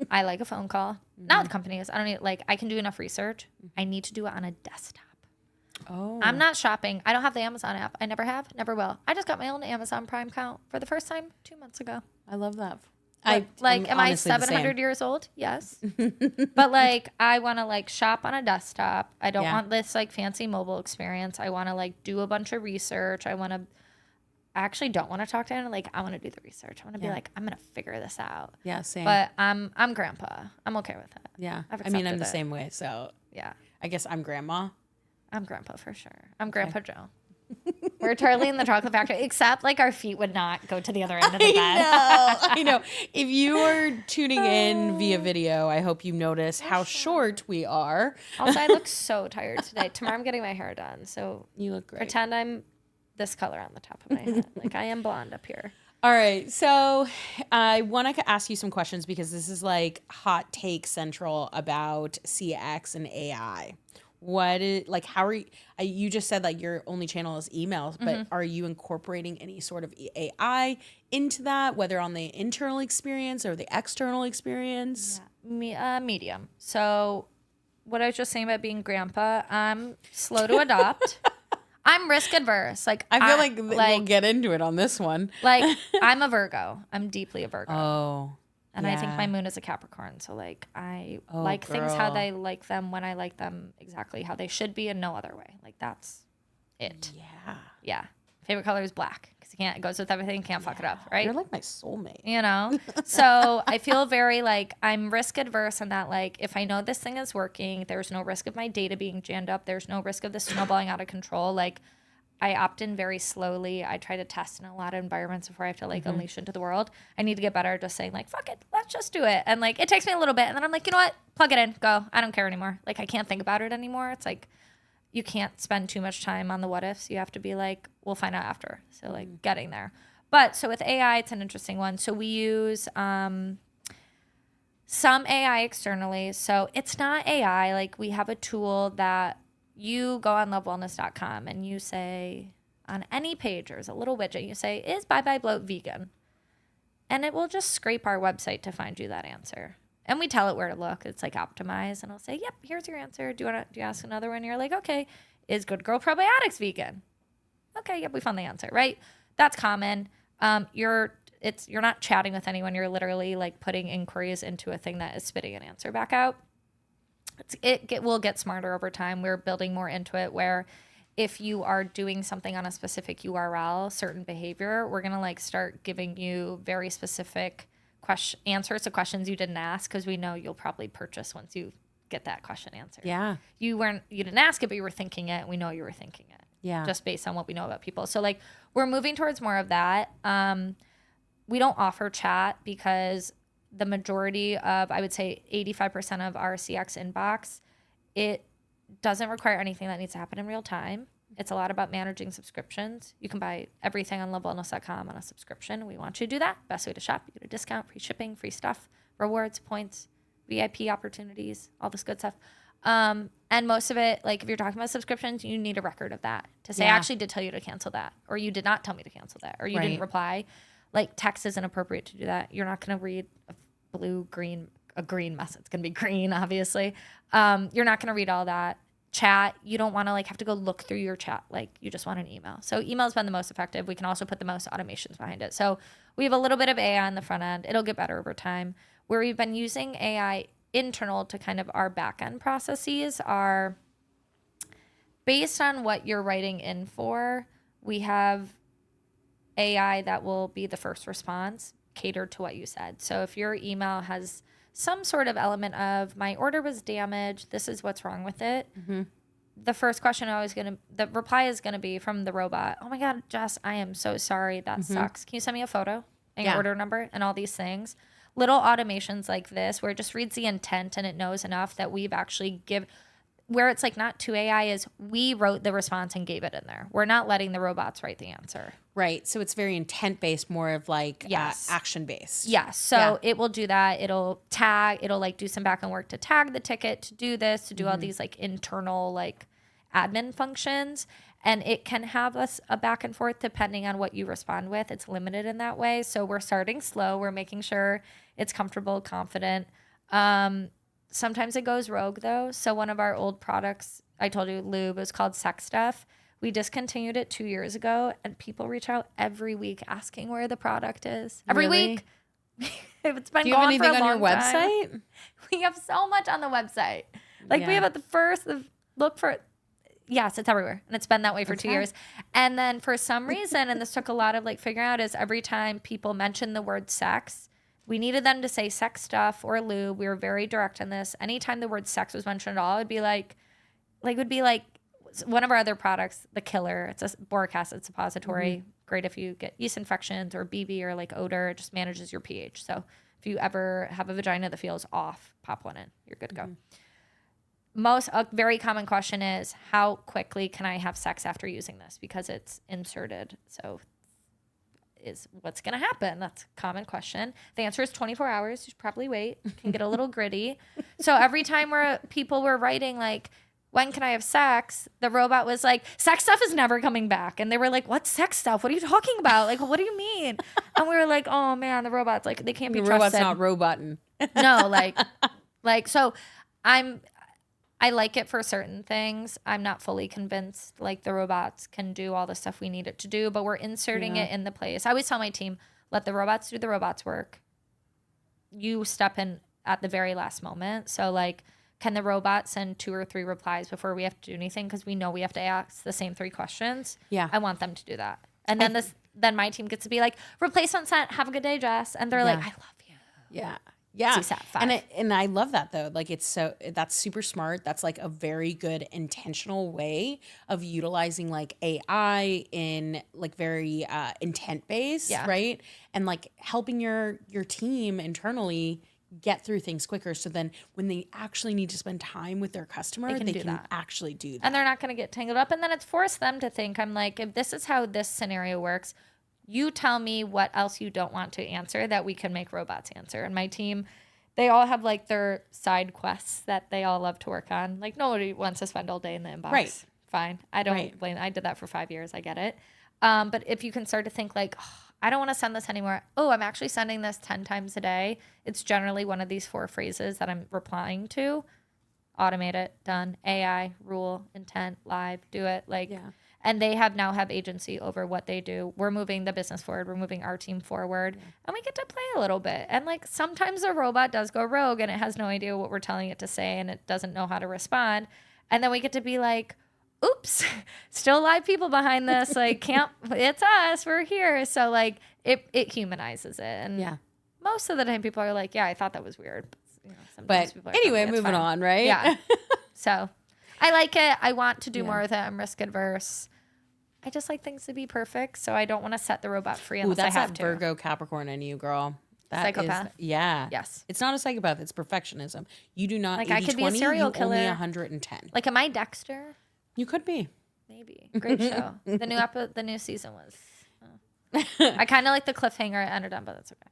I like a phone call. Not with companies. I don't need I can do enough research. I need to do it on a desktop. Oh. I'm not shopping. I don't have the Amazon app. I never have, never will. I just got my own Amazon Prime account for the first time 2 months ago. I love that. Am I 700 years old? Yes. But like, I want to like shop on a desktop. I don't want this like fancy mobile experience. I want to like do a bunch of research. I actually don't want to talk to anyone. Like, I want to do the research. I want to be like, I'm going to figure this out. Yeah, same. But I'm grandpa. I'm okay with it. Yeah. I'm the same way. So yeah, I guess I'm grandma. I'm grandpa for sure. I'm Grandpa Joe. We're Charlie in the Chocolate Factory, except like our feet would not go to the other end of the bed. I know. If you are tuning in via video, I hope you notice how short we are. Also, I look so tired today. Tomorrow I'm getting my hair done. So you look great. Pretend I'm this color on the top of my head. Like I am blonde up here. All right. So I want to ask you some questions because this is like hot take central about CX and AI. What is like? How are you just said like your only channel is emails, but are you incorporating any sort of AI into that, whether on the internal experience or the external experience? Medium. So what I was just saying about being grandpa, I'm slow to adopt. I'm risk adverse. Like I feel like we'll get into it on this one. Like I'm a Virgo. I'm deeply a Virgo. Oh. And I think my moon is a Capricorn. So like I like things how they like them when I like them exactly how they should be and no other way. Like that's it. Yeah. Yeah. Favorite color is black because it goes with everything. Can't fuck it up, right? You're like my soulmate. You know? So I feel very like I'm risk adverse in that like if I know this thing is working, there's no risk of my data being jammed up. There's no risk of this snowballing out of control. Like I opt in very slowly. I try to test in a lot of environments before I have to like unleash into the world. I need to get better at just saying like, fuck it, let's just do it. And like, it takes me a little bit. And then I'm like, you know what? Plug it in, go. I don't care anymore. Like I can't think about it anymore. It's like, you can't spend too much time on the what ifs. You have to be like, we'll find out after. So like getting there. But so with AI, it's an interesting one. So we use some AI externally. So it's not AI. Like we have a tool that you go on lovewellness.com and you say on any page, there's a little widget, you say, is Bye Bye Bloat vegan? And it will just scrape our website to find you that answer. And we tell it where to look. It's like optimized. And I'll say, yep, here's your answer. Do you ask another one? You're like, okay, is Good Girl Probiotics vegan? Okay, yep, we found the answer, right? That's common. You're not chatting with anyone. You're literally like putting inquiries into a thing that is spitting an answer back out. Will get smarter over time. We're building more into it where if you are doing something on a specific URL, certain behavior, we're going to like start giving you very specific answers to questions you didn't ask because we know you'll probably purchase once you get that question answered. Yeah. You didn't ask it, but you were thinking it. We know you were thinking it. Yeah. Just based on what we know about people. So like we're moving towards more of that. We don't offer chat because the majority of, I would say 85% of our CX inbox, it doesn't require anything that needs to happen in real time. It's a lot about managing subscriptions. You can buy everything on lovewellness.com on a subscription. We want you to do that. Best way to shop. You get a discount, free shipping, free stuff, rewards, points, VIP opportunities, all this good stuff. And most of it, like if you're talking about subscriptions, you need a record of that to say, I actually did tell you to cancel that, or you did not tell me to cancel that, or you didn't reply. Like text isn't appropriate to do that. You're not going to read a green message. It's going to be green, obviously. You're not going to read all that. Chat, you don't want to like have to go look through your chat. Like you just want an email. So email's been the most effective. We can also put the most automations behind it. So we have a little bit of AI on the front end. It'll get better over time. Where we've been using AI internal to kind of our back end processes are based on what you're writing in for. We have AI that will be the first response catered to what you said. So if your email has some sort of element of my order was damaged, this is what's wrong with it. Mm-hmm. The first question the reply is going to be from the robot. Oh my God, Jess, I am so sorry. That sucks. Can you send me a photo and your order number and all these things? Little automations like this where it just reads the intent and it knows enough that we've actually where it's like not to AI is we wrote the response and gave it in there. We're not letting the robots write the answer. Right. So it's very intent based, more of like action based. Yes. So it will do that. It'll like do some back end work to tag the ticket, to do this, to do all these like internal like admin functions. And it can have us a back and forth depending on what you respond with. It's limited in that way. So we're starting slow. We're making sure it's comfortable, confident. Sometimes it goes rogue though. So one of our old products, I told you, lube, is called Sex Stuff. We discontinued it 2 years ago and people reach out every week asking where the product is. Every week. It's been Do you have anything on your website? Time. We have so much on the website. Like we have at the look for it. Yes, it's everywhere. And it's been that way for 2 years. And then for some reason, and this took a lot of like figuring out, is every time people mention the word sex, we needed them to say sex stuff or lube. We were very direct on this. Anytime the word sex was mentioned at all, it would be like one of our other products, the Killer. It's a boric acid suppository. Great if you get yeast infections or BB or like odor. It just manages your pH. So if you ever have a vagina that feels off, pop one in. You're good to go. A very common question is, how quickly can I have sex after using this? Because it's inserted. So is what's going to happen? That's a common question. The answer is 24 hours. You should probably wait. It can get a little gritty. So every time people were writing like, when can I have sex? The robot was like, sex stuff is never coming back. And they were like, what sex stuff? What are you talking about? Like, what do you mean? And we were like, oh man, the robot's like, they can't be trusted. The robot's not roboting. No, like, so I like it for certain things. I'm not fully convinced like the robots can do all the stuff we need it to do, but we're inserting it in the place. I always tell my team, let the robots do the robots work. You step in at the very last moment. So like, can the robot send 2 or 3 replies before we have to do anything? Because we know we have to ask the same 3 questions. Yeah. I want them to do that. And then then my team gets to be like, replacement sent, have a good day, Jess. And they're like, I love you. Yeah. Yeah. CSAT 5. And I love that though. Like that's super smart. That's like a very good intentional way of utilizing like AI in like very intent based, right? And like helping your team internally get through things quicker. So then when they actually need to spend time with their customer, they can actually do that. And they're not going to get tangled up. And then it's forced them to think, I'm like, if this is how this scenario works, you tell me what else you don't want to answer that we can make robots answer. And my team, they all have like their side quests that they all love to work on. Like nobody wants to spend all day in the inbox. Right. Fine. I don't blame. I did that for 5 years. I get it. But if you can start to think like, oh, I don't want to send this anymore. Oh, I'm actually sending this 10 times a day. It's generally one of these 4 phrases that I'm replying to. Automate it. Done. AI, rule, intent, live, do it. Like, and they now have agency over what they do. We're moving the business forward. We're moving our team forward. And we get to play a little bit. And like sometimes a robot does go rogue and it has no idea what we're telling it to say and it doesn't know how to respond. And then we get to be like, oops, still live people behind this. Like, it's us. We're here. So like it humanizes it. And most of the time people are like, yeah, I thought that was weird. But anyway, moving on, right? Yeah. So I like it. I want to do more with it. I'm risk adverse. I just like things to be perfect. So I don't want to set the robot free unless I have to. Virgo Capricorn in you, girl. That psychopath. Yes. It's not a psychopath. It's perfectionism. You do not like I could be a serial killer. Only 110. Like, am I Dexter? You could be. Maybe. Great show. The new season was. I kind of like the cliffhanger it ended on, but that's okay.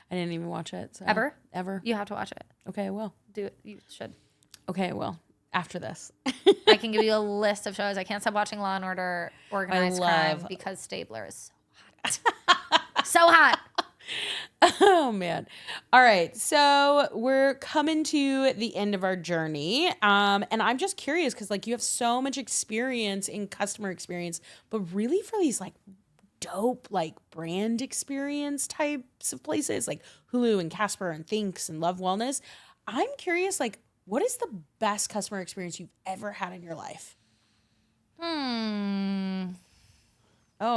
I didn't even watch it. So. Ever? You have to watch it. Okay, I will. Do it. You should. Okay, I will. After this. I can give you a list of shows. I can't stop watching Law & Order, Organized Crime, because Stabler is so hot. So hot. Oh, man. All right. So we're coming to the end of our journey. And I'm just curious because, like, you have so much experience in customer experience, but really for these, like, dope, like, brand experience types of places, like Hulu and Casper and Thinks and Love Wellness, I'm curious, like, what is the best customer experience you've ever had in your life? Oh,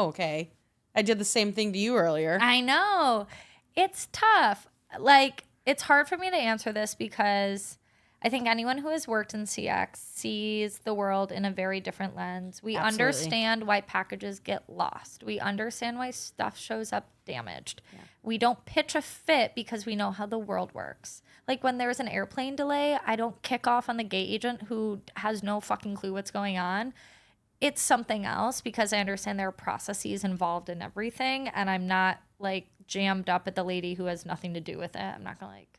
okay. I did the same thing to you earlier. I know. It's tough. Like, it's hard for me to answer this because I think anyone who has worked in CX sees the world in a very different lens. We understand why packages get lost. We understand why stuff shows up damaged. Yeah. We don't pitch a fit because we know how the world works. Like when there's an airplane delay, I don't kick off on the gate agent who has no fucking clue what's going on. It's something else because I understand there are processes involved in everything, and I'm not like jammed up at the lady who has nothing to do with it. I'm not gonna like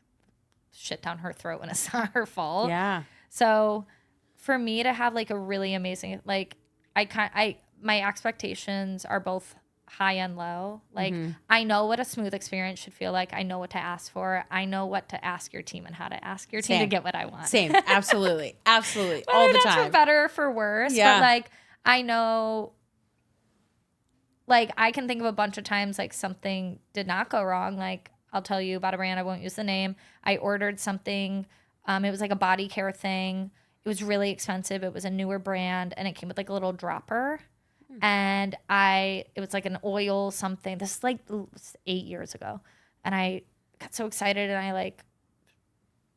shit down her throat when it's not her fault. Yeah. So for me to have like a really amazing, like my expectations are both high and low. Like I know what a smooth experience should feel like. I know what to ask for. I know what to ask your team and how to ask your team to get what I want. Same. Absolutely. Absolutely. All the time. For better or for worse. Yeah. But like I know, like I can think of a bunch of times like something did not go wrong. Like I'll tell you about a brand. I won't use the name. I ordered something. It was like a body care thing. It was really expensive. It was a newer brand and it came with like a little dropper. And it was like an oil something. This is like 8 years ago. And I got so excited and I like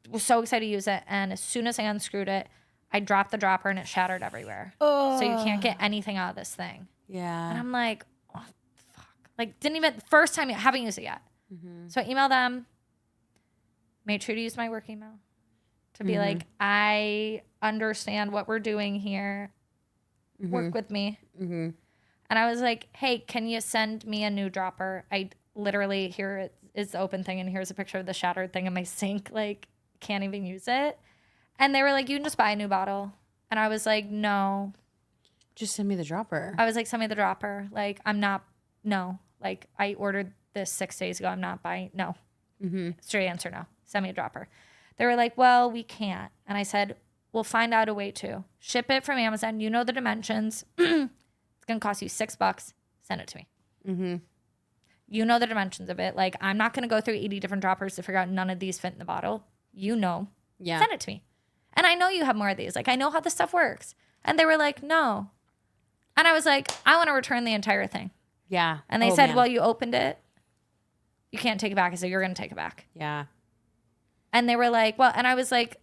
was so excited to use it. And as soon as I unscrewed it, I dropped the dropper and it shattered everywhere. So you can't get anything out of this thing. Yeah. And I'm like, oh, fuck. Like didn't even, first time, haven't used it yet. So I emailed them, made sure to use my work email to be like, I understand what we're doing here. Work with me. And I was like, hey, can you send me a new dropper? I literally, here is the open thing and here's a picture of the shattered thing in my sink. Like, can't even use it. And they were like, you can just buy a new bottle. And I was like, no. Just send me the dropper. I was like, send me the dropper. Like, I'm not, no. Like, I ordered this 6 days ago. I'm not buying, no. Straight answer, no. Send me a dropper. They were like, well, we can't. And I said, we'll find out a way to ship it from Amazon. You know the dimensions. It's going to cost you $6. Send it to me. Mm-hmm. You know the dimensions of it. Like, I'm not going to go through 80 different droppers to figure out none of these fit in the bottle. You know. Yeah. Send it to me. And I know you have more of these. Like, I know how this stuff works. And they were like, no. And I was like, I want to return the entire thing. Yeah. And they said, well, you opened it. You can't take it back. I said, you're going to take it back. Yeah. And they were like, well, and I was like,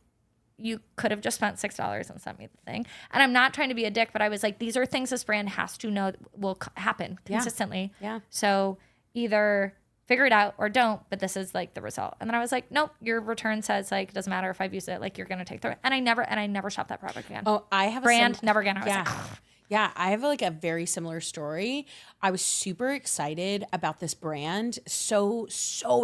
you could have just spent $6 and sent me the thing. And I'm not trying to be a dick, but I was like, these are things this brand has to know will happen consistently. Yeah. So either figure it out or don't, but this is like the result. And then I was like, nope, your return says like, it doesn't matter if I've used it, like you're going to take the, and I never shopped that product again. Oh, I have brand, never again. I was like, yeah, I have like a very similar story. I was super excited about this brand. So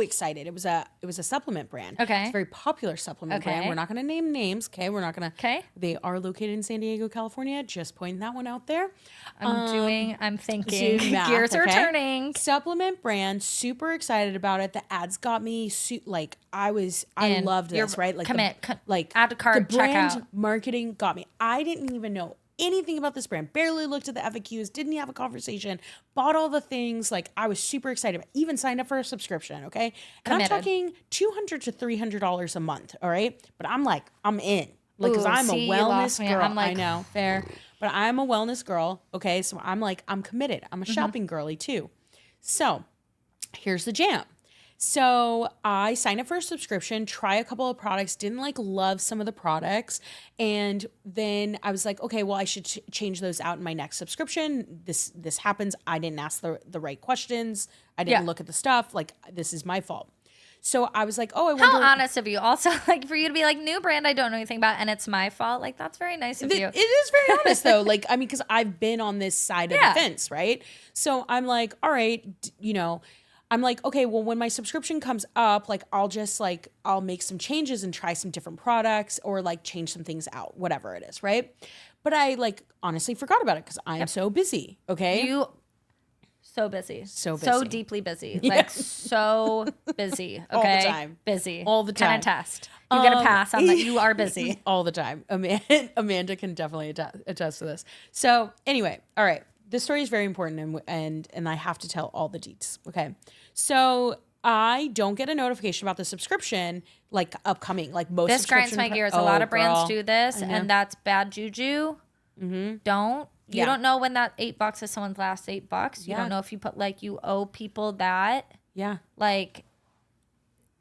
excited. It was a supplement brand. Okay. It's a very popular supplement brand. We're not going to name names. Okay. We're not going to. Okay. They are located in San Diego, California. Just pointing that one out there. I'm thinking. Gears are turning. Supplement brand. Super excited about it. The ads got me I loved this, right? Like add to cart, the brand checkout. marketing got me. I didn't even know anything about this brand, barely looked at the FAQs, didn't have a conversation, bought all the things. Like, I was super excited, even signed up for a subscription. Okay. And Committed. I'm talking $200 to $300 a month. All right. But I'm like, I'm in, like, cause I'm a wellness girl. I'm like, I know, fair, but I'm a wellness girl. Okay. So I'm like, I'm committed. I'm a shopping girly too. So here's the jam. So I signed up for a subscription, try a couple of products, didn't like love some of the products. And then I was like, okay, well, I should change those out in my next subscription. This happens. I didn't ask the right questions. I didn't look at the stuff. Like, this is my fault. So I was like, oh, I wonder. How honest of you. Also, like, for you to be like, new brand I don't know anything about and it's my fault. Like, that's very nice of you. It is very honest though. Like, I mean, because I've been on this side of the fence, right? So I'm like, all right, I'm like, okay, well, when my subscription comes up, like, I'll make some changes and try some different products or like change some things out, whatever it is, right? But I like honestly forgot about it because I'm so busy. Okay. So busy. So deeply busy. Like, so busy. Okay. All the time. Busy. All the time. Kind of test. You get a pass on that. You are busy. All the time. Amanda can definitely attest to this. So anyway, all right. This story is very important and I have to tell all the deets. Okay. So I don't get a notification about the subscription like upcoming, like most. This grinds my gears. A lot of brands do this and that's bad juju. Mm-hmm. Don't. You don't know when that $8 is someone's last $8. You don't know if you put like you owe people that. Yeah. Like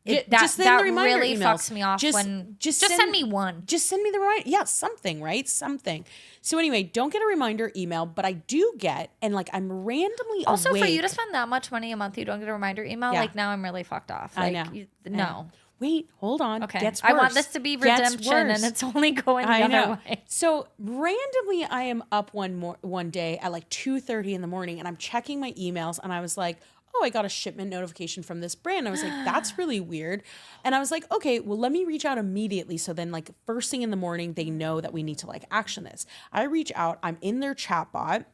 that really emails. fucks me off when just send me one. Just send me the reminder. Yeah, something, right? Something. So anyway, don't get a reminder email, but I do get, and like I'm randomly also awake. For you to spend that much money a month, you don't get a reminder email. Like, now I'm really fucked off. Like, I know. No. Wait, hold on. Okay. Gets worse. I want this to be redemption, and it's only going the other way. So randomly, I am up one day at like 2:30 in the morning, and I'm checking my emails, and I was like, oh, I got a shipment notification from this brand. I was like, that's really weird. And I was like, okay, well, let me reach out immediately. So then like first thing in the morning, they know that we need to like action this. I reach out, I'm in their chat bot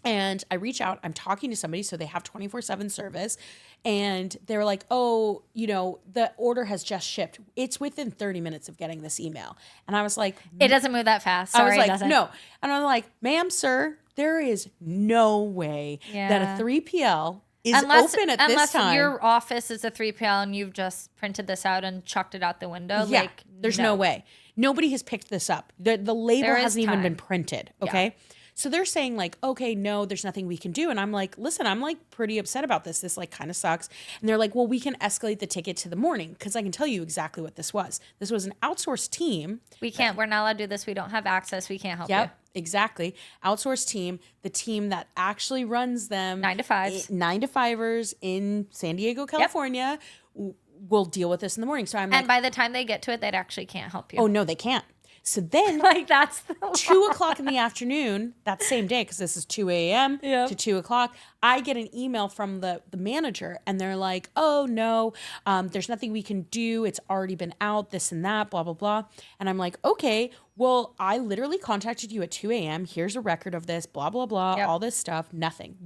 and I reach out, I'm talking to somebody. So they have 24/7 service and they're like, oh, the order has just shipped. It's within 30 minutes of getting this email. And I was like, it doesn't move that fast. Sorry, I was like, it doesn't. no. And I'm like, ma'am, sir, there is no way that a 3PL is open at this time. Unless your office is a 3PL and you've just printed this out and chucked it out the window. Yeah, like, there's no way. Nobody has picked this up. The label hasn't even been printed. Okay. Yeah. So they're saying like, okay, no, there's nothing we can do. And I'm like, listen, I'm like pretty upset about this. This like kind of sucks. And they're like, well, we can escalate the ticket to the morning. Cause I can tell you exactly what this was. This was an outsourced team. We can't, we're not allowed to do this. We don't have access. We can't help you. Exactly. Outsourced team, the team that actually runs them. 9 to 5s. 9-to-5ers in San Diego, California will deal with this in the morning. So I'm like. And by the time they get to it, they actually can't help you. Oh, no, they can't. So then, like that's 2:00 in the afternoon, that same day, because this is 2 a.m. to 2:00, I get an email from the manager and they're like, oh no, there's nothing we can do. It's already been out, this and that, blah, blah, blah. And I'm like, okay, well, I literally contacted you at 2 a.m. Here's a record of this, blah, blah, blah, all this stuff, nothing,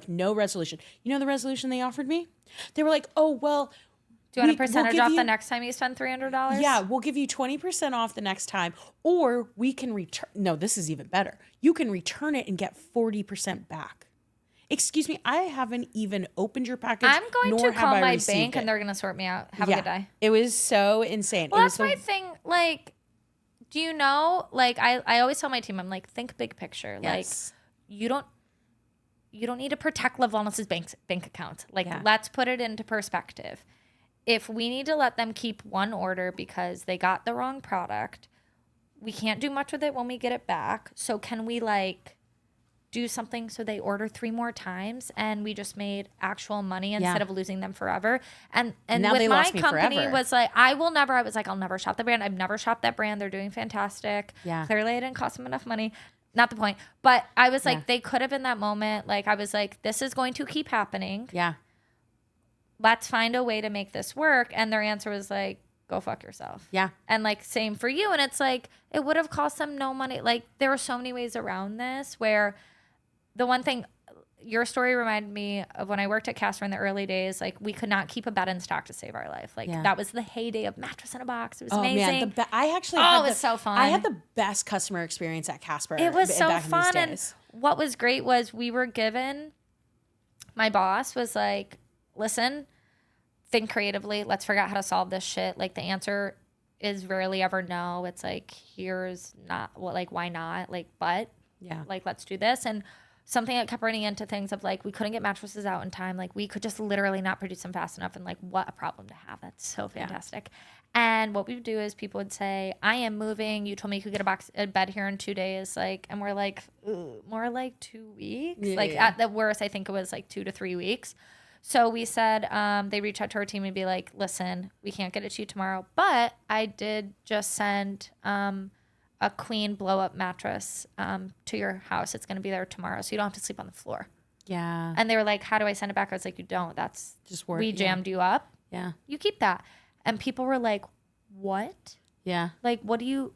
no resolution. You know the resolution they offered me? They were like, oh, well, Do you want a percentage off the next time you spend $300? Yeah, we'll give you 20% off the next time, or we can return. No, this is even better. You can return it and get 40% back. Excuse me, I haven't even opened your package. I'm going to call my bank and they're going to sort me out. Have a good day. It was so insane. Well, that's my thing. Like, do you know, like, I always tell my team, I'm like, think big picture. Yes. Like, you don't need to protect Love Wellness's bank account. Like, let's put it into perspective. If we need to let them keep one order because they got the wrong product, we can't do much with it when we get it back. So can we, like, do something so they order 3 more times and we just made actual money instead of losing them forever? And now with they my lost me company forever. was like, I was like, I'll never shop the brand. I've never shopped that brand. They're doing fantastic. Yeah. Clearly I didn't cost them enough money. Not the point. But I was like, they could have in that moment. Like, I was like, this is going to keep happening. Yeah. Let's find a way to make this work. And their answer was like, go fuck yourself. Yeah. And like, same for you. And it's like, it would have cost them no money. Like, there were so many ways around this where the one thing, your story reminded me of when I worked at Casper in the early days. Like, we could not keep a bed in stock to save our life. Like, that was the heyday of mattress in a box. It was amazing. Man, I actually it was so fun. I had the best customer experience at Casper. It was so back fun. In these days. And what was great was we were given, my boss was like, listen, think creatively. Let's figure out how to solve this shit. Like, the answer is rarely ever no. It's like, here's not, well, like, why not? Like, but, like, let's do this. And something that kept running into things of like, we couldn't get mattresses out in time. Like, we could just literally not produce them fast enough. And like, what a problem to have. That's so fantastic. And what we would do is people would say, I am moving. You told me you could get a bed here in 2 days. Like, and we're like, more like 2 weeks. At the worst, I think it was like 2 to 3 weeks. So we said, they reach out to our team and be like, listen, we can't get it to you tomorrow, but I did just send a queen blow up mattress to your house. It's going to be there tomorrow, so you don't have to sleep on the floor. Yeah. And they were like, how do I send it back? I was like, you don't. That's just work. We jammed you up. Yeah. You keep that. And people were like, what? Yeah. Like, what do you?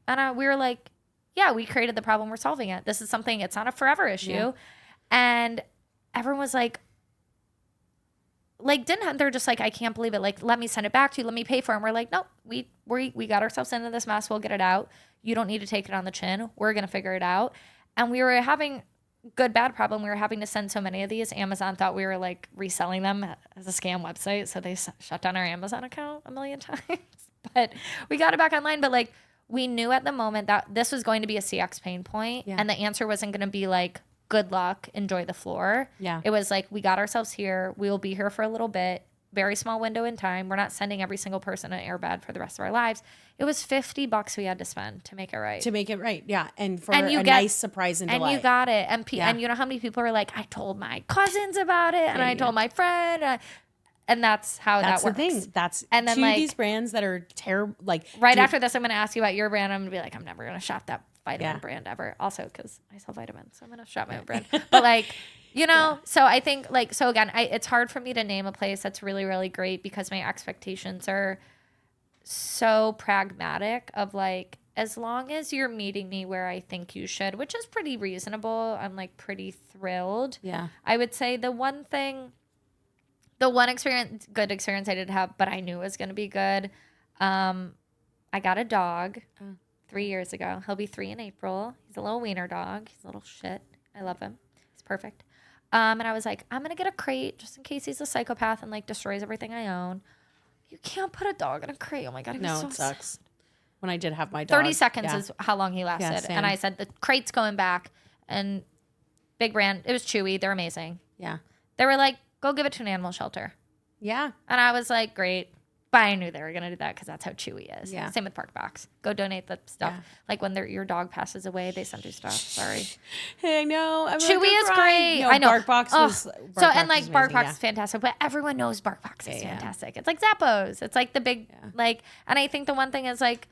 And we were like, yeah, we created the problem. We're solving it. This is something, it's not a forever issue. Yeah. And everyone was like, they're just like, I can't believe it. Like, let me send it back to you. Let me pay for it. And we're like, no, we got ourselves into this mess. We'll get it out. You don't need to take it on the chin. We're going to figure it out. And we were having good, bad problem. We were having to send so many of these. Amazon thought we were like reselling them as a scam website. So they shut down our Amazon account a million times. But we got it back online. But like, we knew at the moment that this was going to be a CX pain point. And the answer wasn't going to be like, good luck, enjoy the floor. Yeah. It was like, we got ourselves here. We will be here for a little bit. Very small window in time. We're not sending every single person an airbed for the rest of our lives. It was $50 we had to spend to make it right. Yeah. And for nice surprise and delay. And you got it. And you know how many people are like, I told my cousins about it and I told my friend. And that's how that works. That's the thing. That's and then like, these brands that are terrible. Like after this, I'm going to ask you about your brand. I'm going to be like, I'm never going to shop that vitamin brand ever. Also, because I sell vitamins, so I'm going to shop my own brand. But like, you know, so I think like, so again, it's hard for me to name a place that's really, really great because my expectations are so pragmatic of like, as long as you're meeting me where I think you should, which is pretty reasonable. I'm like pretty thrilled. Yeah. I would say the one good experience I did have, but I knew it was going to be good. I got a dog 3 years ago. He'll be 3 in April. He's a little wiener dog. He's a little shit. I love him. He's perfect. And I was like, I'm going to get a crate just in case he's a psychopath and like destroys everything I own. You can't put a dog in a crate. Oh my God. No, it sucks. When I did have my dog. 30 seconds is how long he lasted. And I said, the crate's going back. And big brand. It was Chewy. They're amazing. Yeah. They were like, go give it to an animal shelter. Yeah. And I was like, great. But I knew they were going to do that because that's how Chewy is. Yeah. Same with Park Box. Go donate the stuff. Yeah. Like when your dog passes away, they send you stuff. Sorry. Hey, I know. Chewy is great. No, I know. BarkBox was BarkBox is fantastic. But everyone knows BarkBox is fantastic. It's like Zappos. It's like the big, and I think the one thing is like,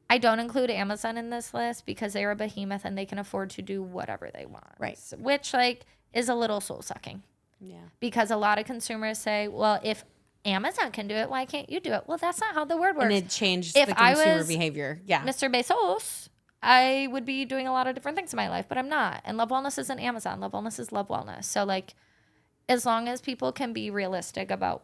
I don't include Amazon in this list because they're a behemoth and they can afford to do whatever they want. Right. Which is a little soul sucking. Yeah. Because a lot of consumers say, well, if Amazon can do it, why can't you do it? Well, that's not how the word works. And it changed the consumer behavior. Yeah. Mr. Bezos, I would be doing a lot of different things in my life, but I'm not. And Love Wellness isn't Amazon. Love Wellness is Love Wellness. So like, as long as people can be realistic about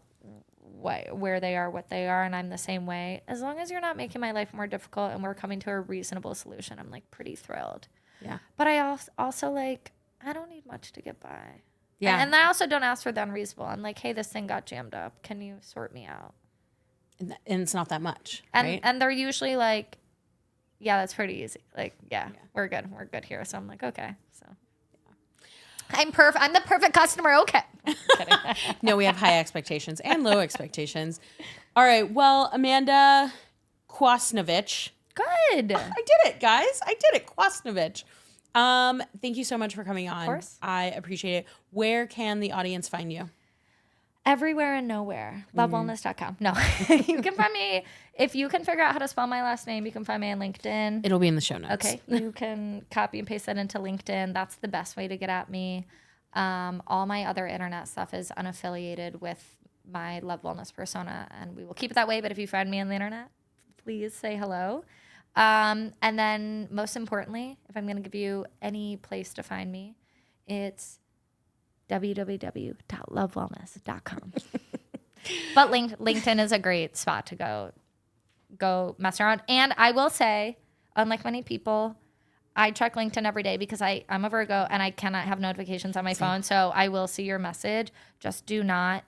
where they are, what they are, and I'm the same way. As long as you're not making my life more difficult and we're coming to a reasonable solution, I'm like pretty thrilled. Yeah. But I also like, I don't need much to get by. Yeah. And I also don't ask for the unreasonable. I'm like, hey, this thing got jammed up. Can you sort me out? And it's not that much, and, right? And they're usually like, yeah, that's pretty easy. Like, yeah, we're good. We're good here. So I'm like, okay. So I'm perfect. I'm the perfect customer. Okay. Kidding. No, we have high expectations and low expectations. All right. Well, Amanda Kwasniewicz. Good. I did it, guys. I did it. Kwasniewicz. Thank you so much for coming on. Of course. I appreciate it. Where can the audience find you? Everywhere and nowhere. Lovewellness.com. No, you can find me. If you can figure out how to spell my last name, you can find me on LinkedIn. It'll be in the show notes. Okay. You can copy and paste that into LinkedIn. That's the best way to get at me. All my other internet stuff is unaffiliated with my Love Wellness persona, and we will keep it that way. But if you find me on the internet, please say hello. And then most importantly, if I'm going to give you any place to find me, it's www.lovewellness.com. But LinkedIn is a great spot to go mess around. And I will say, unlike many people, I check LinkedIn every day because I'm a Virgo and I cannot have notifications on my phone. So I will see your message. Just do not.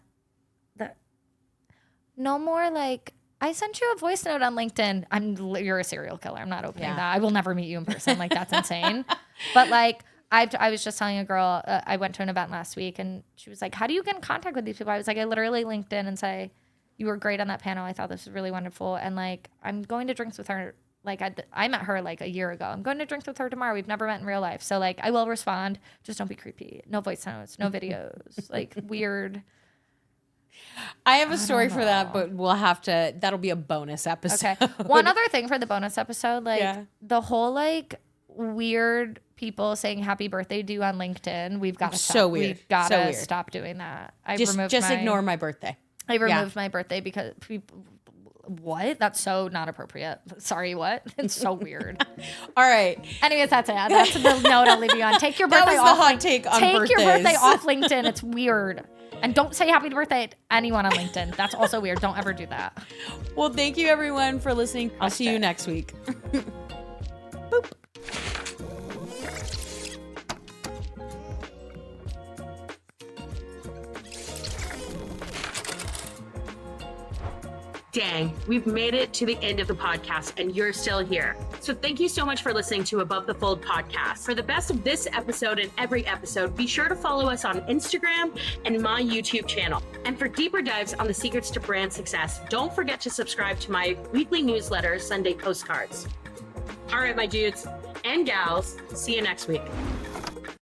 No more like, I sent you a voice note on LinkedIn. You're a serial killer. I'm not opening that. I will never meet you in person. Like, that's insane. But like, I was just telling a girl, I went to an event last week and she was like, how do you get in contact with these people? I was like, I literally LinkedIn and say, you were great on that panel. I thought this was really wonderful. And like, I'm going to drinks with her. Like I met her like a year ago. I'm going to drinks with her tomorrow. We've never met in real life. So like, I will respond. Just don't be creepy. No voice notes, no videos, like weird. I have a story for that, but that'll be a bonus episode. Okay. One other thing for the bonus episode, like the whole like weird people saying happy birthday to you on LinkedIn. We've got to stop. So weird. We've got to stop doing that. Just ignore my birthday. I removed my birthday because people, what? That's so not appropriate. Sorry, what? It's so weird. All right. Anyways, that's it. That's the note I'll leave you on. Take your birthday off. That was the hot take on birthdays. Take your birthday off LinkedIn. It's weird. And don't say happy birthday to anyone on LinkedIn. That's also weird. Don't ever do that. Well, thank you everyone for listening. I'll see you next week. Boop. Dang, we've made it to the end of the podcast and you're still here. So thank you so much for listening to Above the Fold podcast. For the best of this episode and every episode, be sure to follow us on Instagram and my YouTube channel. And for deeper dives on the secrets to brand success, don't forget to subscribe to my weekly newsletter, Sunday Postcards. All right, my dudes and gals, see you next week.